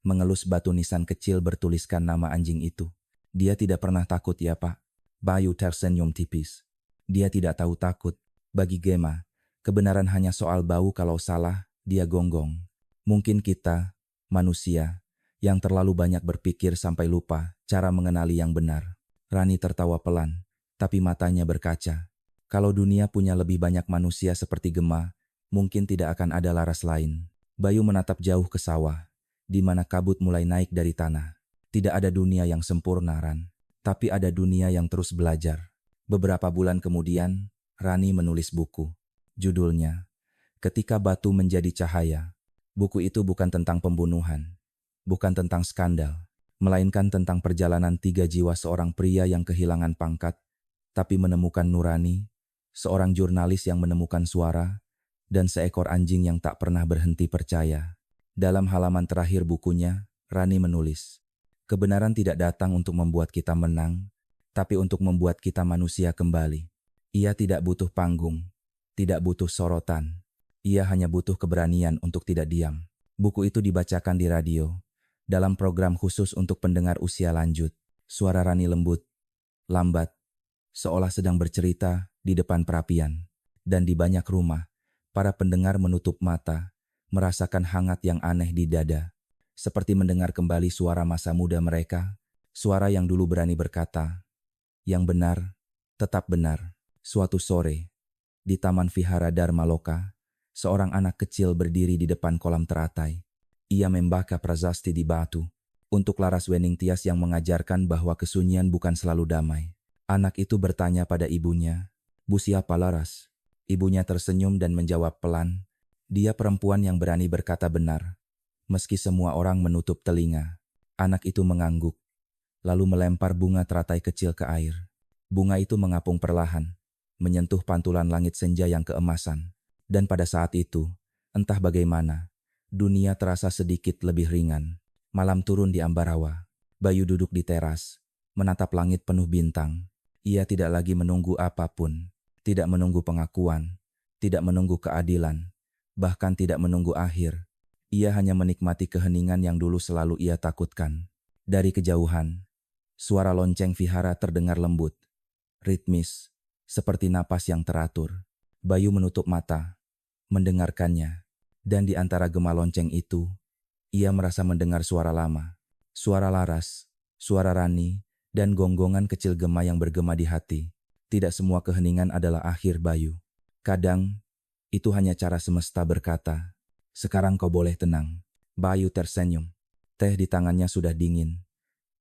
Speaker 1: mengelus batu nisan kecil bertuliskan nama anjing itu. Dia tidak pernah takut ya Pak. Bayu tersenyum tipis. Dia tidak tahu takut. Bagi Gema, kebenaran hanya soal bau. Kalau salah, dia gonggong. Mungkin kita, manusia, yang terlalu banyak berpikir sampai lupa cara mengenali yang benar. Rani tertawa pelan, tapi matanya berkaca. Kalau dunia punya lebih banyak manusia seperti Gema, mungkin tidak akan ada Laras lain. Bayu menatap jauh ke sawah, di mana kabut mulai naik dari tanah. Tidak ada dunia yang sempurna, Ran. Tapi ada dunia yang terus belajar. Beberapa bulan kemudian, Rani menulis buku. Judulnya, Ketika Batu Menjadi Cahaya. Buku itu bukan tentang pembunuhan, bukan tentang skandal, melainkan tentang perjalanan 3 jiwa seorang pria yang kehilangan pangkat, tapi menemukan nurani, seorang jurnalis yang menemukan suara, dan seekor anjing yang tak pernah berhenti percaya. Dalam halaman terakhir bukunya, Rani menulis, kebenaran tidak datang untuk membuat kita menang, tapi untuk membuat kita manusia kembali. Ia tidak butuh panggung, tidak butuh sorotan. Ia hanya butuh keberanian untuk tidak diam. Buku itu dibacakan di radio, dalam program khusus untuk pendengar usia lanjut. Suara Rani lembut, lambat, seolah sedang bercerita di depan perapian. Dan di banyak rumah, para pendengar menutup mata, merasakan hangat yang aneh di dada. Seperti mendengar kembali suara masa muda mereka, suara yang dulu berani berkata, yang benar, Tetap benar. Suatu sore, di Taman Vihara Dharma Loka, seorang anak kecil berdiri di depan kolam teratai. Ia membaca prasasti di batu. Untuk Laras Weningtyas yang mengajarkan bahwa kesunyian bukan selalu damai. Anak itu bertanya pada ibunya, "Bu, siapa Laras?" Ibunya tersenyum dan menjawab pelan, "Dia perempuan yang berani berkata benar." Meski semua orang menutup telinga, anak itu mengangguk, lalu melempar bunga teratai kecil ke air. Bunga itu mengapung perlahan, menyentuh pantulan langit senja yang keemasan. Dan pada saat itu, entah bagaimana, dunia terasa sedikit lebih ringan. Malam turun di Ambarawa. Bayu duduk di teras, menatap langit penuh bintang. Ia tidak lagi menunggu apapun, tidak menunggu pengakuan, tidak menunggu keadilan, bahkan tidak menunggu akhir. Ia hanya menikmati keheningan yang dulu selalu ia takutkan. Dari kejauhan, suara lonceng vihara terdengar lembut, ritmis, seperti napas yang teratur. Bayu menutup mata, mendengarkannya, dan di antara gema lonceng itu, ia merasa mendengar suara lama, suara Laras, suara Rani, dan gonggongan kecil gema yang bergema di hati. Tidak semua keheningan adalah akhir, Bayu. Kadang, itu hanya cara semesta berkata, "Sekarang kau boleh tenang." Bayu tersenyum. Teh di tangannya sudah dingin,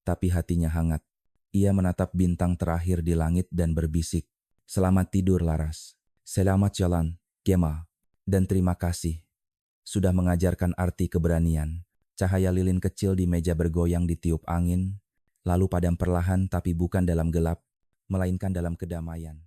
Speaker 1: tapi hatinya hangat. Ia menatap bintang terakhir di langit dan berbisik, "Selamat tidur, Laras. Selamat jalan, Gema. Dan terima kasih sudah mengajarkan arti keberanian." Cahaya lilin kecil di meja bergoyang ditiup angin, lalu padam perlahan tapi bukan dalam gelap, melainkan dalam kedamaian.